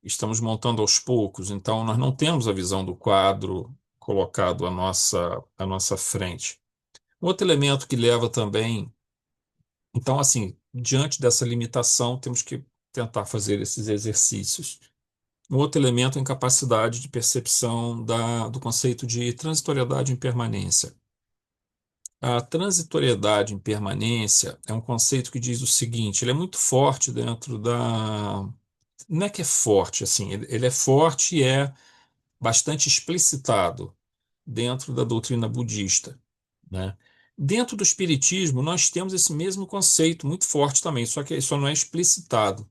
A: Estamos montando aos poucos, então nós não temos a visão do quadro colocado à nossa frente. Outro elemento que leva também. Então, assim, diante dessa limitação, temos que tentar fazer esses exercícios. Um outro elemento é a incapacidade de percepção do conceito de transitoriedade e impermanência. A transitoriedade e impermanência é um conceito que diz o seguinte: ele é muito forte dentro da. Não é que é forte, assim, ele é forte e é bastante explicitado dentro da doutrina budista, né? Dentro do espiritismo, nós temos esse mesmo conceito muito forte também, só que isso não é explicitado,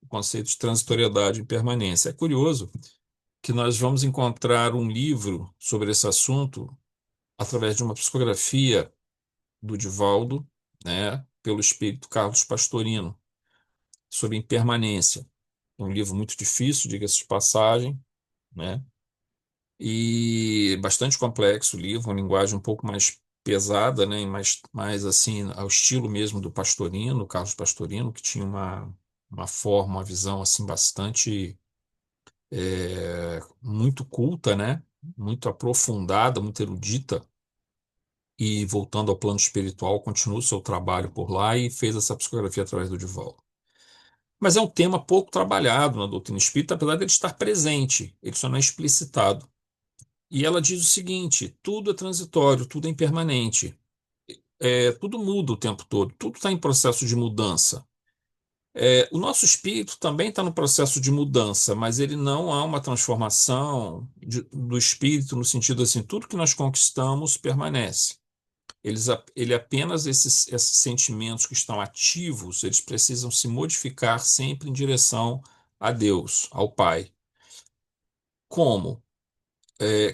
A: o conceito de transitoriedade e impermanência. É curioso que nós vamos encontrar um livro sobre esse assunto através de uma psicografia do Divaldo, né, pelo espírito Carlos Pastorino, sobre impermanência. É um livro muito difícil, diga-se de passagem, né, e bastante complexo o livro, uma linguagem um pouco mais pesada, né, e mais assim, ao estilo mesmo do Pastorino, Carlos Pastorino, que tinha uma forma, uma visão assim bastante muito culta, né, muito aprofundada, muito erudita, e voltando ao plano espiritual, continua o seu trabalho por lá e fez essa psicografia através do Divaldo. Mas é um tema pouco trabalhado na doutrina espírita, apesar de ele estar presente, ele só não é explicitado. E ela diz o seguinte: tudo é transitório, tudo é impermanente, tudo muda o tempo todo, tudo está em processo de mudança. O nosso espírito também está no processo de mudança, mas ele não há uma transformação do espírito no sentido assim, tudo que nós conquistamos permanece. Ele apenas esses sentimentos que estão ativos, eles precisam se modificar sempre em direção a Deus, ao Pai. Como?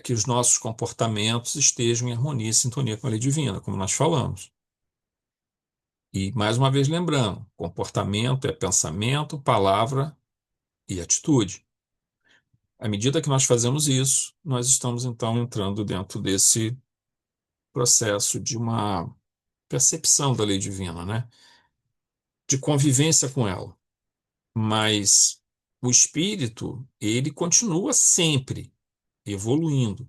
A: Que os nossos comportamentos estejam em harmonia e sintonia com a lei divina, como nós falamos. E, mais uma vez, lembrando: comportamento é pensamento, palavra e atitude. À medida que nós fazemos isso, nós estamos então entrando dentro desse processo de uma percepção da lei divina, né? De convivência com ela. Mas o espírito, ele continua sempre evoluindo.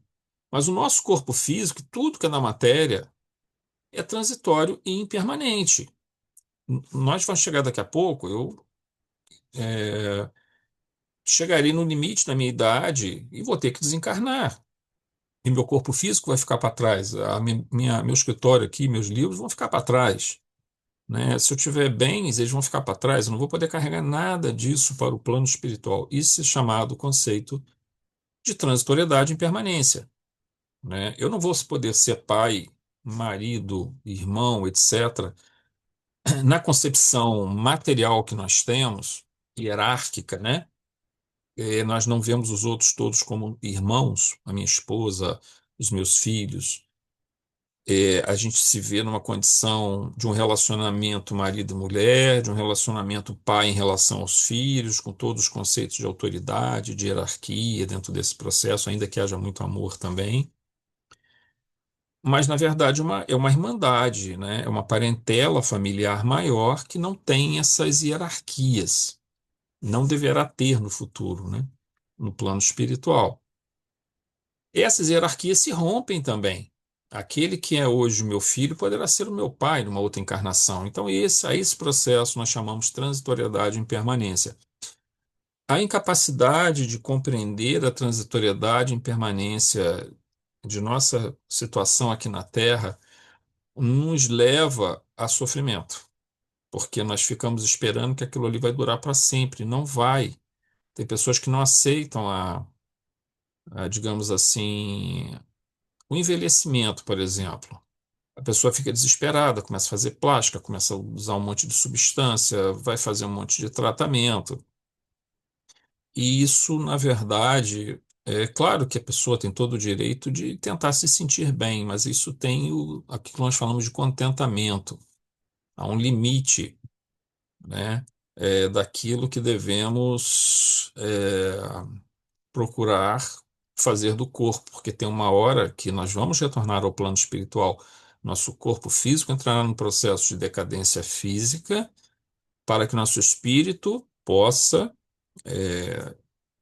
A: Mas o nosso corpo físico, tudo que é da matéria, é transitório e impermanente. Nós vamos chegar daqui a pouco, eu é, chegarei no limite da minha idade e vou ter que desencarnar. E meu corpo físico vai ficar para trás, meu escritório aqui, meus livros vão ficar para trás, né? Se eu tiver bens, eles vão ficar para trás, eu não vou poder carregar nada disso para o plano espiritual. Isso é chamado conceito de transitoriedade e impermanência, né? Eu não vou poder ser pai, marido, irmão, etc., na concepção material que nós temos, hierárquica, né? Nós não vemos os outros todos como irmãos, a minha esposa, os meus filhos. A gente se vê numa condição de um relacionamento marido e mulher, de um relacionamento pai em relação aos filhos, com todos os conceitos de autoridade, de hierarquia dentro desse processo, ainda que haja muito amor também. Mas, na verdade, é uma irmandade, né? É uma parentela familiar maior que não tem essas hierarquias. Não deverá ter no futuro, né? No plano espiritual. Essas hierarquias se rompem também. Aquele que é hoje o meu filho poderá ser o meu pai numa outra encarnação. Então, a esse processo nós chamamos transitoriedade e impermanência. A incapacidade de compreender a transitoriedade e impermanência de nossa situação aqui na Terra nos leva a sofrimento, porque nós ficamos esperando que aquilo ali vai durar para sempre. Não vai. Tem pessoas que não aceitam digamos assim, o envelhecimento, por exemplo. A pessoa fica desesperada, começa a fazer plástica, começa a usar um monte de substância, vai fazer um monte de tratamento. E isso, na verdade, é claro que a pessoa tem todo o direito de tentar se sentir bem, mas isso tem aquilo que nós falamos de contentamento. Há um limite, né, daquilo que devemos procurar fazer do corpo, porque tem uma hora que nós vamos retornar ao plano espiritual. Nosso corpo físico entrará num processo de decadência física para que nosso espírito possa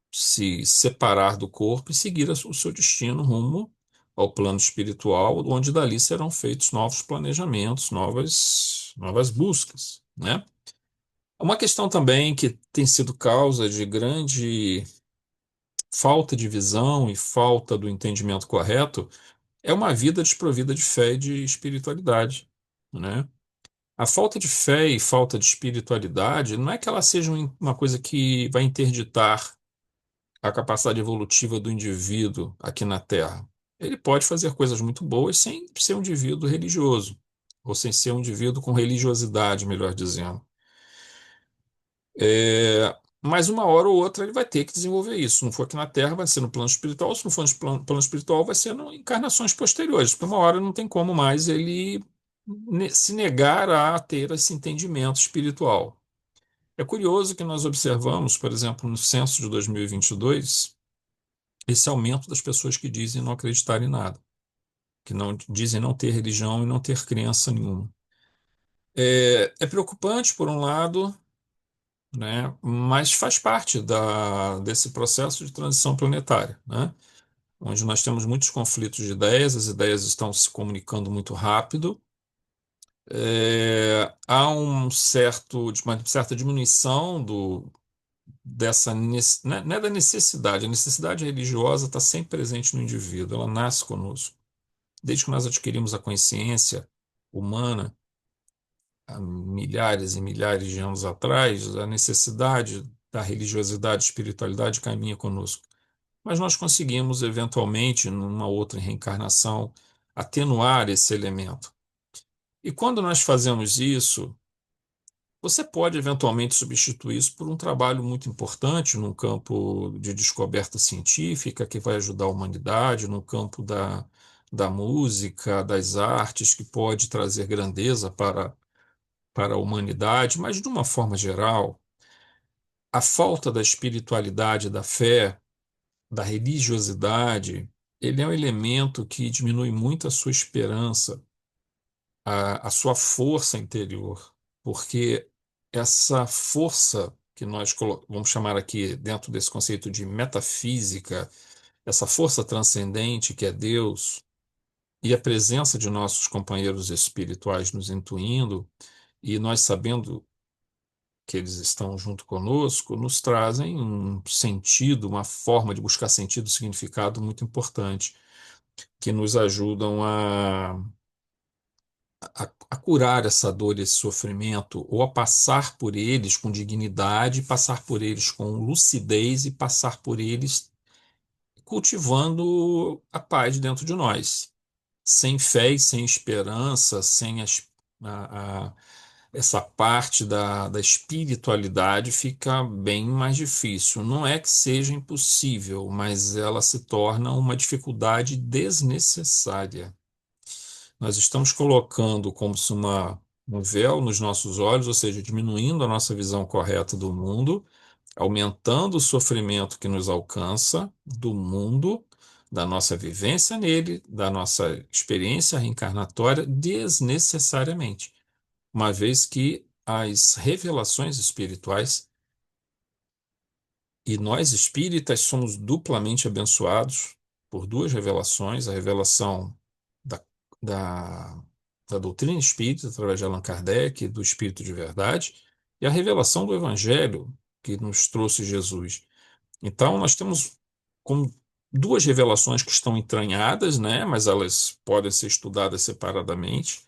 A: se separar do corpo e seguir o seu destino rumo ao plano espiritual, onde dali serão feitos novos planejamentos, novas buscas, né? Uma questão também que tem sido causa de grande falta de visão e falta do entendimento correto é uma vida desprovida de fé e de espiritualidade, né? A falta de fé e falta de espiritualidade não é que ela seja uma coisa que vai interditar a capacidade evolutiva do indivíduo aqui na Terra. Ele pode fazer coisas muito boas sem ser um indivíduo religioso, ou sem ser um indivíduo com religiosidade, melhor dizendo. Mas uma hora ou outra ele vai ter que desenvolver isso. Se não for aqui na Terra, vai ser no plano espiritual. Se não for no plano espiritual, vai ser em encarnações posteriores. Porque uma hora não tem como mais ele se negar a ter esse entendimento espiritual. É curioso que nós observamos, por exemplo, no censo de 2022, esse aumento das pessoas que dizem não acreditar em nada, que não dizem não ter religião e não ter crença nenhuma. É preocupante, por um lado, né? Mas faz parte desse processo de transição planetária, né? Onde nós temos muitos conflitos de ideias, as ideias estão se comunicando muito rápido, há uma certa diminuição não é da necessidade, a necessidade religiosa está sempre presente no indivíduo, ela nasce conosco. Desde que nós adquirimos a consciência humana, há milhares e milhares de anos atrás, a necessidade da religiosidade e espiritualidade caminha conosco. Mas nós conseguimos, eventualmente, numa outra reencarnação, atenuar esse elemento. E quando nós fazemos isso, você pode eventualmente substituir isso por um trabalho muito importante num campo de descoberta científica que vai ajudar a humanidade, no campo da música, das artes, que pode trazer grandeza para a humanidade, mas de uma forma geral, a falta da espiritualidade, da fé, da religiosidade, ele é um elemento que diminui muito a sua esperança, a sua força interior, porque essa força que nós vamos chamar aqui dentro desse conceito de metafísica, essa força transcendente que é Deus, e a presença de nossos companheiros espirituais nos intuindo, e nós sabendo que eles estão junto conosco, nos trazem um sentido, uma forma de buscar sentido, significado muito importante, que nos ajudam a curar essa dor, esse sofrimento, ou a passar por eles com dignidade, passar por eles com lucidez e passar por eles cultivando a paz dentro de nós. Sem fé e sem esperança, sem a- essa parte da espiritualidade fica bem mais difícil. Não é que seja impossível, mas ela se torna uma dificuldade desnecessária. Nós estamos colocando como se um véu nos nossos olhos, ou seja, diminuindo a nossa visão correta do mundo, aumentando o sofrimento que nos alcança do mundo, da nossa vivência nele, da nossa experiência reencarnatória, desnecessariamente, uma vez que as revelações espirituais, e nós espíritas somos duplamente abençoados por duas revelações: a revelação da, da, da doutrina espírita, através de Allan Kardec, do Espírito de Verdade, e a revelação do Evangelho, que nos trouxe Jesus. Então, nós temos como duas revelações que estão entranhadas, né, mas elas podem ser estudadas separadamente,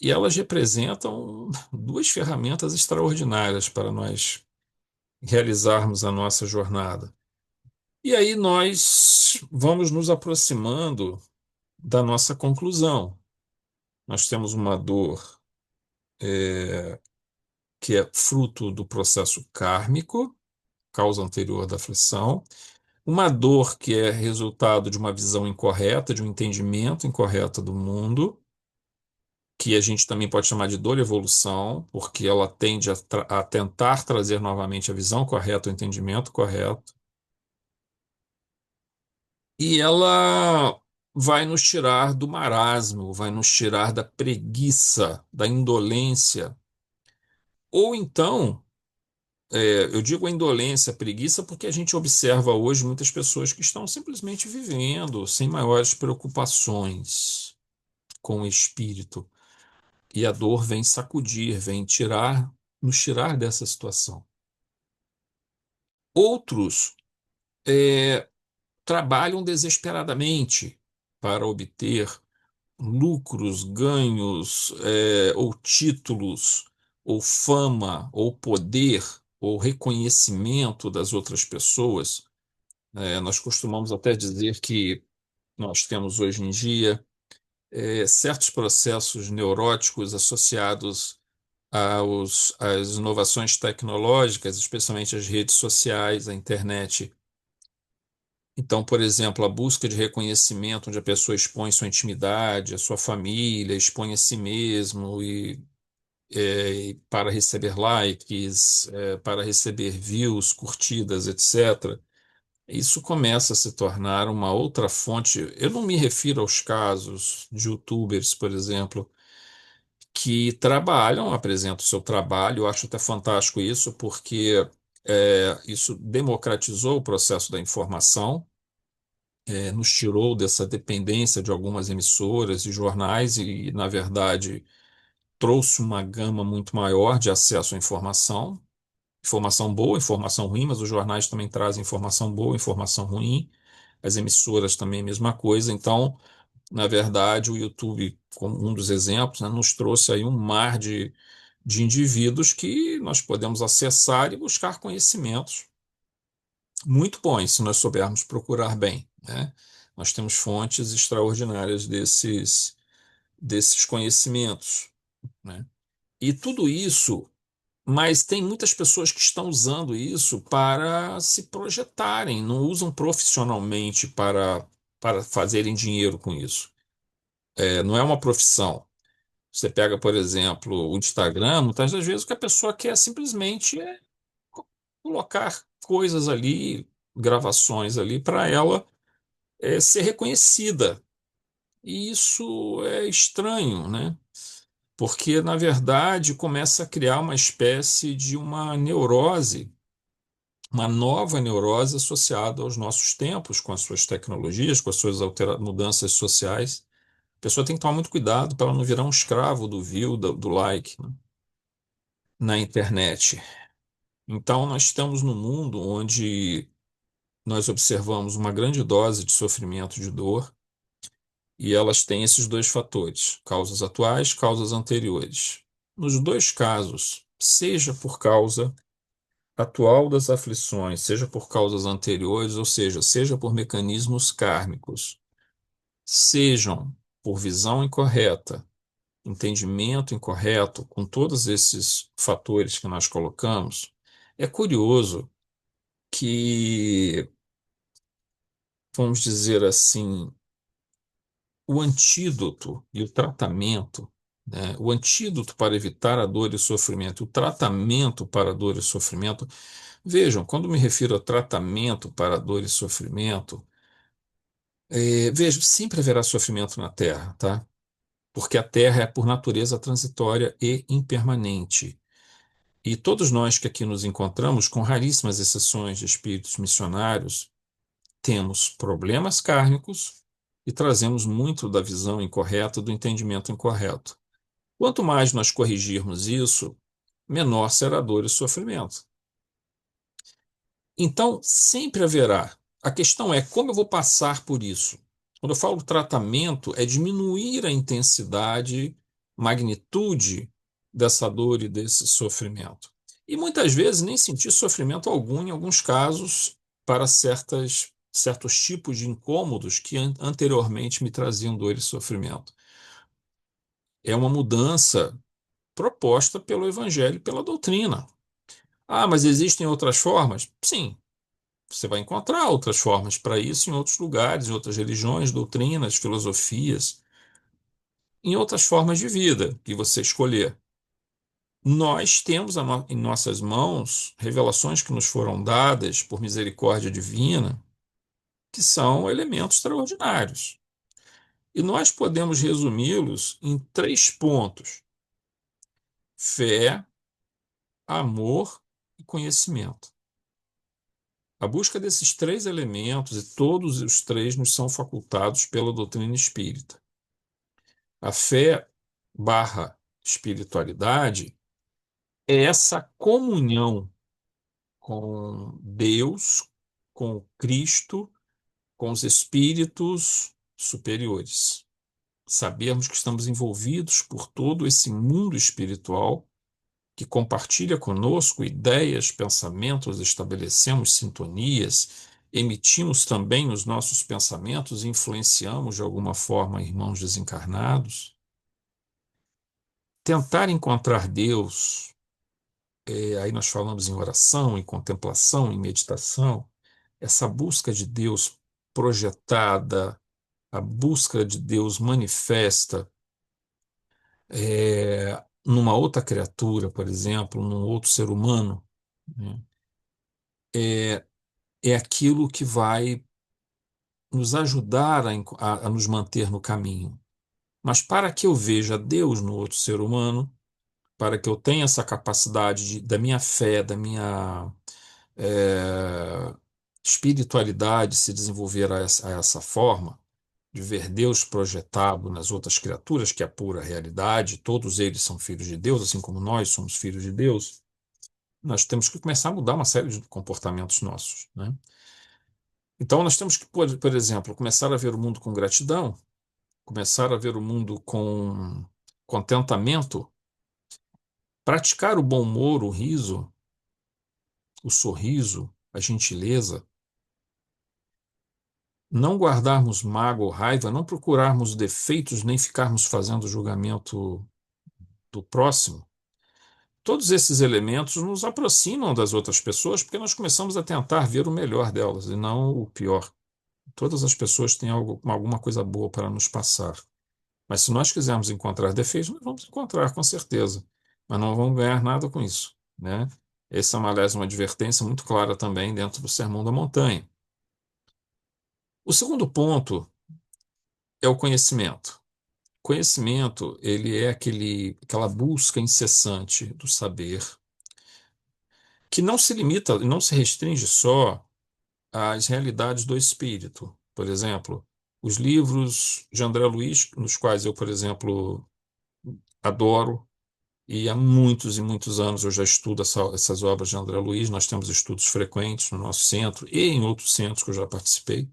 A: e elas representam duas ferramentas extraordinárias para nós realizarmos a nossa jornada. E aí nós vamos nos aproximando da nossa conclusão. Nós temos uma dor que é fruto do processo kármico, causa anterior da aflição, uma dor que é resultado de uma visão incorreta, de um entendimento incorreto do mundo, que a gente também pode chamar de dor evolução, porque ela tende a tentar trazer novamente a visão correta, o entendimento correto, e ela vai nos tirar do marasmo, vai nos tirar da preguiça, da indolência. Ou então, eu digo a indolência, a preguiça, porque a gente observa hoje muitas pessoas que estão simplesmente vivendo sem maiores preocupações com o espírito. E a dor vem sacudir, vem tirar, nos tirar dessa situação. Outros trabalham desesperadamente para obter lucros, ganhos, ou títulos, ou fama, ou poder, ou reconhecimento das outras pessoas. Nós costumamos até dizer que nós temos hoje em dia certos processos neuróticos associados às inovações tecnológicas, especialmente as redes sociais, a internet. Então, por exemplo, a busca de reconhecimento, onde a pessoa expõe sua intimidade, a sua família, expõe a si mesmo e para receber likes, para receber views, curtidas, etc. Isso começa a se tornar uma outra fonte. Eu não me refiro aos casos de YouTubers, por exemplo, que trabalham, apresentam o seu trabalho. Eu acho até fantástico isso, porque isso democratizou o processo da informação, nos tirou dessa dependência de algumas emissoras e jornais e, na verdade, trouxe uma gama muito maior de acesso à informação. Informação boa, informação ruim, mas os jornais também trazem informação boa, informação ruim. As emissoras também, a mesma coisa. Então, na verdade, o YouTube, como um dos exemplos, né, nos trouxe aí um mar de indivíduos que nós podemos acessar e buscar conhecimentos muito bons, se nós soubermos procurar bem, né? Nós temos fontes extraordinárias desses conhecimentos, né? E tudo isso, mas tem muitas pessoas que estão usando isso para se projetarem, não usam profissionalmente para fazerem dinheiro com isso. Não é uma profissão. Você pega, por exemplo, o Instagram, muitas das vezes o que a pessoa quer simplesmente é colocar coisas ali, gravações ali, para ela ser reconhecida. E isso é estranho, né? Porque, na verdade, começa a criar uma espécie de uma neurose, uma nova neurose associada aos nossos tempos, com as suas tecnologias, com as suas mudanças sociais. pessoa tem que tomar muito cuidado para ela não virar um escravo do view, do like, né, na internet. Então, nós estamos num mundo onde nós observamos uma grande dose de sofrimento, de dor, e elas têm esses dois fatores, causas atuais, causas anteriores. Nos dois casos, seja por causa atual das aflições, seja por causas anteriores, ou seja por mecanismos kármicos, sejam por visão incorreta, entendimento incorreto, com todos esses fatores que nós colocamos, é curioso que, vamos dizer assim, o antídoto e o tratamento, né, o antídoto para evitar a dor e o sofrimento, o tratamento para a dor e sofrimento. Vejam, quando me refiro a tratamento para a dor e sofrimento, vejo, sempre haverá sofrimento na Terra, tá? Porque a Terra é, por natureza, transitória e impermanente. E todos nós que aqui nos encontramos, com raríssimas exceções de espíritos missionários, temos problemas kármicos e trazemos muito da visão incorreta, do entendimento incorreto. Quanto mais nós corrigirmos isso, menor será a dor e sofrimento. Então, sempre haverá. A questão é como eu vou passar por isso. Quando eu falo tratamento, é diminuir a intensidade, magnitude dessa dor e desse sofrimento. E muitas vezes nem sentir sofrimento algum, em alguns casos, para certos tipos de incômodos que anteriormente me traziam dor e sofrimento. É uma mudança proposta pelo Evangelho e pela doutrina. Ah, mas existem outras formas? Sim, você vai encontrar outras formas para isso em outros lugares, em outras religiões, doutrinas, filosofias, em outras formas de vida que você escolher. Nós temos em nossas mãos revelações que nos foram dadas por misericórdia divina, que são elementos extraordinários. E nós podemos resumi-los em três pontos: fé, amor e conhecimento. A busca desses três elementos, e todos os três nos são facultados pela doutrina espírita. A fé barra espiritualidade é essa comunhão com Deus, com Cristo, com os espíritos superiores. Sabermos que estamos envolvidos por todo esse mundo espiritual que compartilha conosco ideias, pensamentos, estabelecemos sintonias, emitimos também os nossos pensamentos e influenciamos de alguma forma irmãos desencarnados. Tentar encontrar Deus, aí nós falamos em oração, em contemplação, em meditação, essa busca de Deus projetada, a busca de Deus manifesta, numa outra criatura, por exemplo, num outro ser humano, né? É aquilo que vai nos ajudar a nos manter no caminho. Mas para que eu veja Deus no outro ser humano, para que eu tenha essa capacidade da minha fé, da minha eh, espiritualidade se desenvolver a essa forma, de ver Deus projetado nas outras criaturas, que é a pura realidade, todos eles são filhos de Deus, assim como nós somos filhos de Deus, nós temos que começar a mudar uma série de comportamentos nossos, né? Então, nós temos que, por exemplo, começar a ver o mundo com gratidão, começar a ver o mundo com contentamento, praticar o bom humor, o riso, o sorriso, a gentileza, não guardarmos mágoa ou raiva, não procurarmos defeitos, nem ficarmos fazendo julgamento do próximo. Todos esses elementos nos aproximam das outras pessoas porque nós começamos a tentar ver o melhor delas e não o pior. Todas as pessoas têm alguma coisa boa para nos passar. Mas se nós quisermos encontrar defeitos, nós vamos encontrar com certeza. Mas não vamos ganhar nada com isso, né? Essa é uma advertência muito clara também dentro do Sermão da Montanha. O segundo ponto é o conhecimento. Conhecimento, ele é aquela busca incessante do saber, que não se limita, não se restringe só às realidades do espírito. Por exemplo, Os livros de André Luiz, nos quais eu, por exemplo, adoro, e há muitos e muitos anos eu já estudo essas obras de André Luiz. Nós temos estudos frequentes no nosso centro e em outros centros que eu já participei.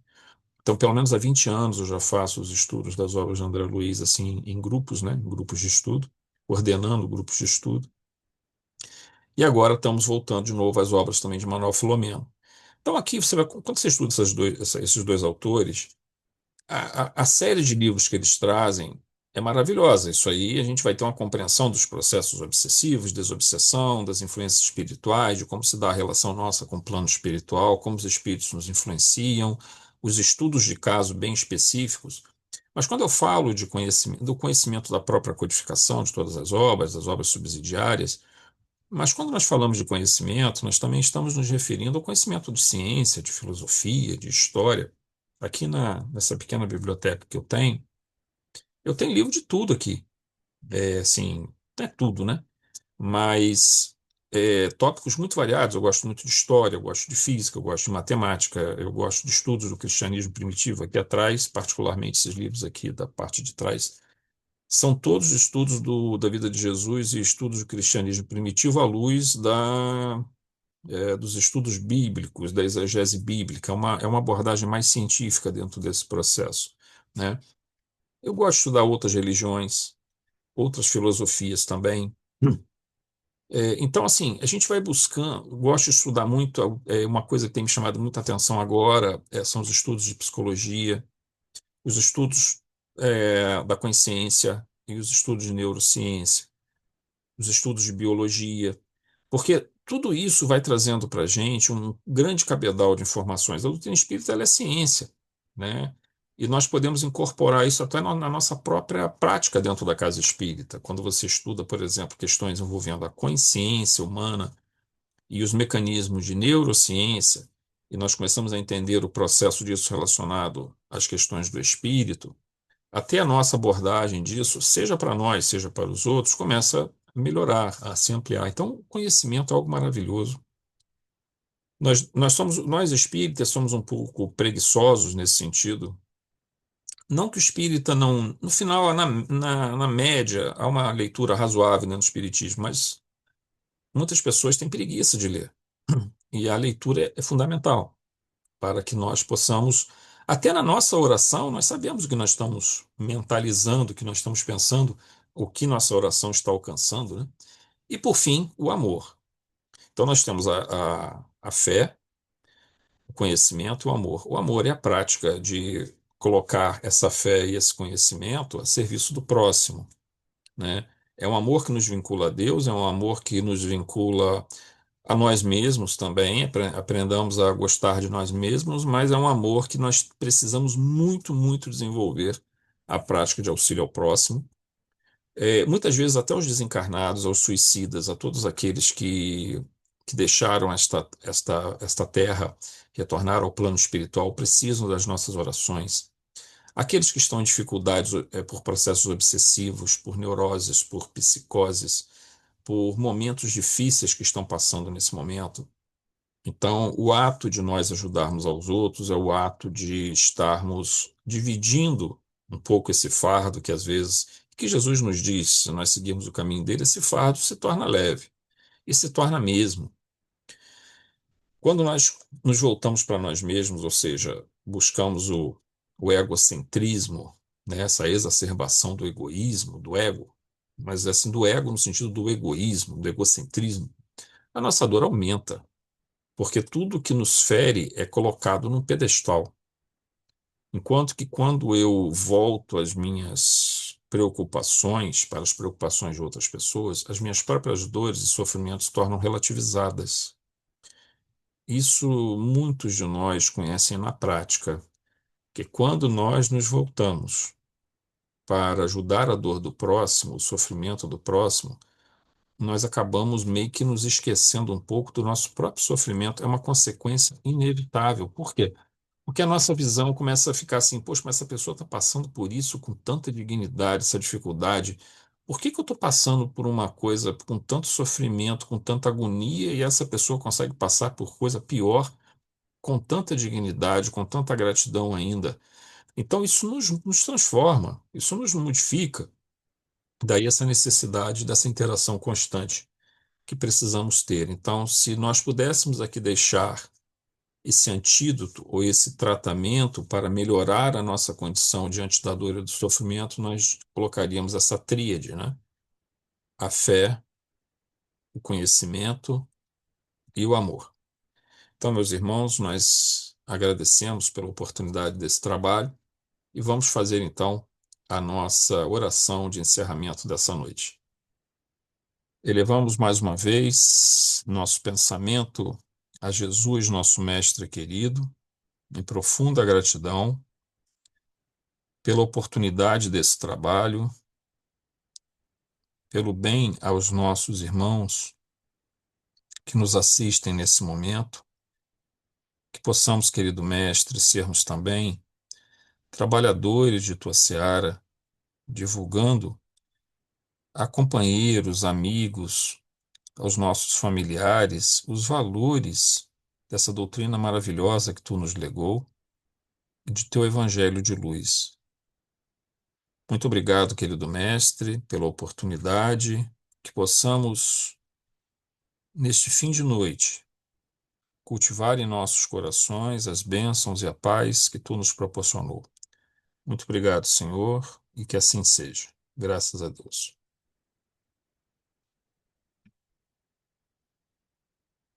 A: Então, pelo menos há 20 anos eu já faço os estudos das obras de André Luiz, assim, em grupos, né? Em grupos de estudo, coordenando grupos de estudo. E agora estamos voltando de novo às obras também de Manuel Filomeno. Então, aqui você vai, quando você estuda esses dois autores, a série de livros que eles trazem é maravilhosa. Isso aí a gente vai ter uma compreensão dos processos obsessivos, desobsessão, das influências espirituais, de como se dá a relação nossa com o plano espiritual, como os espíritos nos influenciam, os estudos de caso bem específicos. Mas quando eu falo de conhecimento, do conhecimento da própria codificação de todas as obras, das obras subsidiárias, mas quando nós falamos de conhecimento, nós também estamos nos referindo ao conhecimento de ciência, de filosofia, de história. Aqui nessa pequena biblioteca que eu tenho livro de tudo aqui. É assim, não é tudo, né? Mas tópicos muito variados. Eu gosto muito de história, eu gosto de física, eu gosto de matemática, eu gosto de estudos do cristianismo primitivo. Aqui atrás, particularmente esses livros aqui da parte de trás, são todos estudos da vida de Jesus e estudos do cristianismo primitivo à luz dos estudos bíblicos, da exegese bíblica. É uma abordagem mais científica dentro desse processo, né? Eu gosto de estudar outras religiões, outras filosofias também. Então, assim, a gente vai buscando. Gosto de estudar muito. Uma coisa que tem me chamado muita atenção agora são os estudos de psicologia, os estudos da consciência e os estudos de neurociência, os estudos de biologia. Porque tudo isso vai trazendo para a gente um grande cabedal de informações. A doutrina espírita ela é ciência, né? E nós podemos incorporar isso até na nossa própria prática dentro da casa espírita. Quando você estuda, por exemplo, questões envolvendo a consciência humana e os mecanismos de neurociência, e nós começamos a entender o processo disso relacionado às questões do espírito, até a nossa abordagem disso, seja para nós, seja para os outros, começa a melhorar, a se ampliar. Então, o conhecimento é algo maravilhoso. Nós espíritas somos um pouco preguiçosos nesse sentido. Não que o espírita não, no final, na média, há uma leitura razoável dentro do espiritismo, mas muitas pessoas têm preguiça de ler. E a leitura é fundamental para que nós possamos, até na nossa oração, nós sabemos o que nós estamos mentalizando, o que nós estamos pensando, o que nossa oração está alcançando, né? E por fim, o amor. Então nós temos a fé, o conhecimento e o amor. O amor é a prática de colocar essa fé e esse conhecimento a serviço do próximo, né? É um amor que nos vincula a Deus, é um amor que nos vincula a nós mesmos também, aprendamos a gostar de nós mesmos, mas é um amor que nós precisamos muito, muito desenvolver a prática de auxílio ao próximo. Muitas vezes até os desencarnados, aos suicidas, a todos aqueles que deixaram esta terra, retornaram ao plano espiritual, precisam das nossas orações. Aqueles que estão em dificuldades por processos obsessivos, por neuroses, por psicoses, por momentos difíceis que estão passando nesse momento. Então, o ato de nós ajudarmos aos outros é o ato de estarmos dividindo um pouco esse fardo que às vezes, que Jesus nos diz, se nós seguirmos o caminho dele, esse fardo se torna leve e se torna mesmo. Quando nós nos voltamos para nós mesmos, ou seja, buscamos o egocentrismo, né, essa exacerbação do egoísmo, do ego, mas assim, do ego no sentido do egoísmo, do egocentrismo, a nossa dor aumenta. Porque tudo que nos fere é colocado num pedestal. Enquanto que quando eu volto às minhas preocupações para as preocupações de outras pessoas, as minhas próprias dores e sofrimentos se tornam relativizadas. Isso muitos de nós conhecem na prática, que quando nós nos voltamos para ajudar a dor do próximo, o sofrimento do próximo, nós acabamos meio que nos esquecendo um pouco do nosso próprio sofrimento. É uma consequência inevitável. Por quê? Porque a nossa visão começa a ficar assim, poxa, mas essa pessoa está passando por isso com tanta dignidade, essa dificuldade. Por que que eu estou passando por uma coisa com tanto sofrimento, com tanta agonia, e essa pessoa consegue passar por coisa pior, com tanta dignidade, com tanta gratidão ainda? Então, isso nos transforma, isso nos modifica. Daí essa necessidade dessa interação constante que precisamos ter. Então, se nós pudéssemos aqui deixar esse antídoto ou esse tratamento para melhorar a nossa condição diante da dor e do sofrimento, nós colocaríamos essa tríade, né? A fé, o conhecimento e o amor. Então, meus irmãos, nós agradecemos pela oportunidade desse trabalho e vamos fazer então a nossa oração de encerramento dessa noite. Elevamos mais uma vez nosso pensamento a Jesus, nosso Mestre querido, em profunda gratidão pela oportunidade desse trabalho, pelo bem aos nossos irmãos que nos assistem nesse momento, que possamos, querido Mestre, sermos também trabalhadores de tua seara, divulgando a companheiros, amigos, aos nossos familiares, os valores dessa doutrina maravilhosa que tu nos legou e de teu evangelho de luz. Muito obrigado, querido Mestre, pela oportunidade, que possamos, neste fim de noite, cultivar em nossos corações as bênçãos e a paz que tu nos proporcionou. Muito obrigado, Senhor, e que assim seja. Graças a Deus.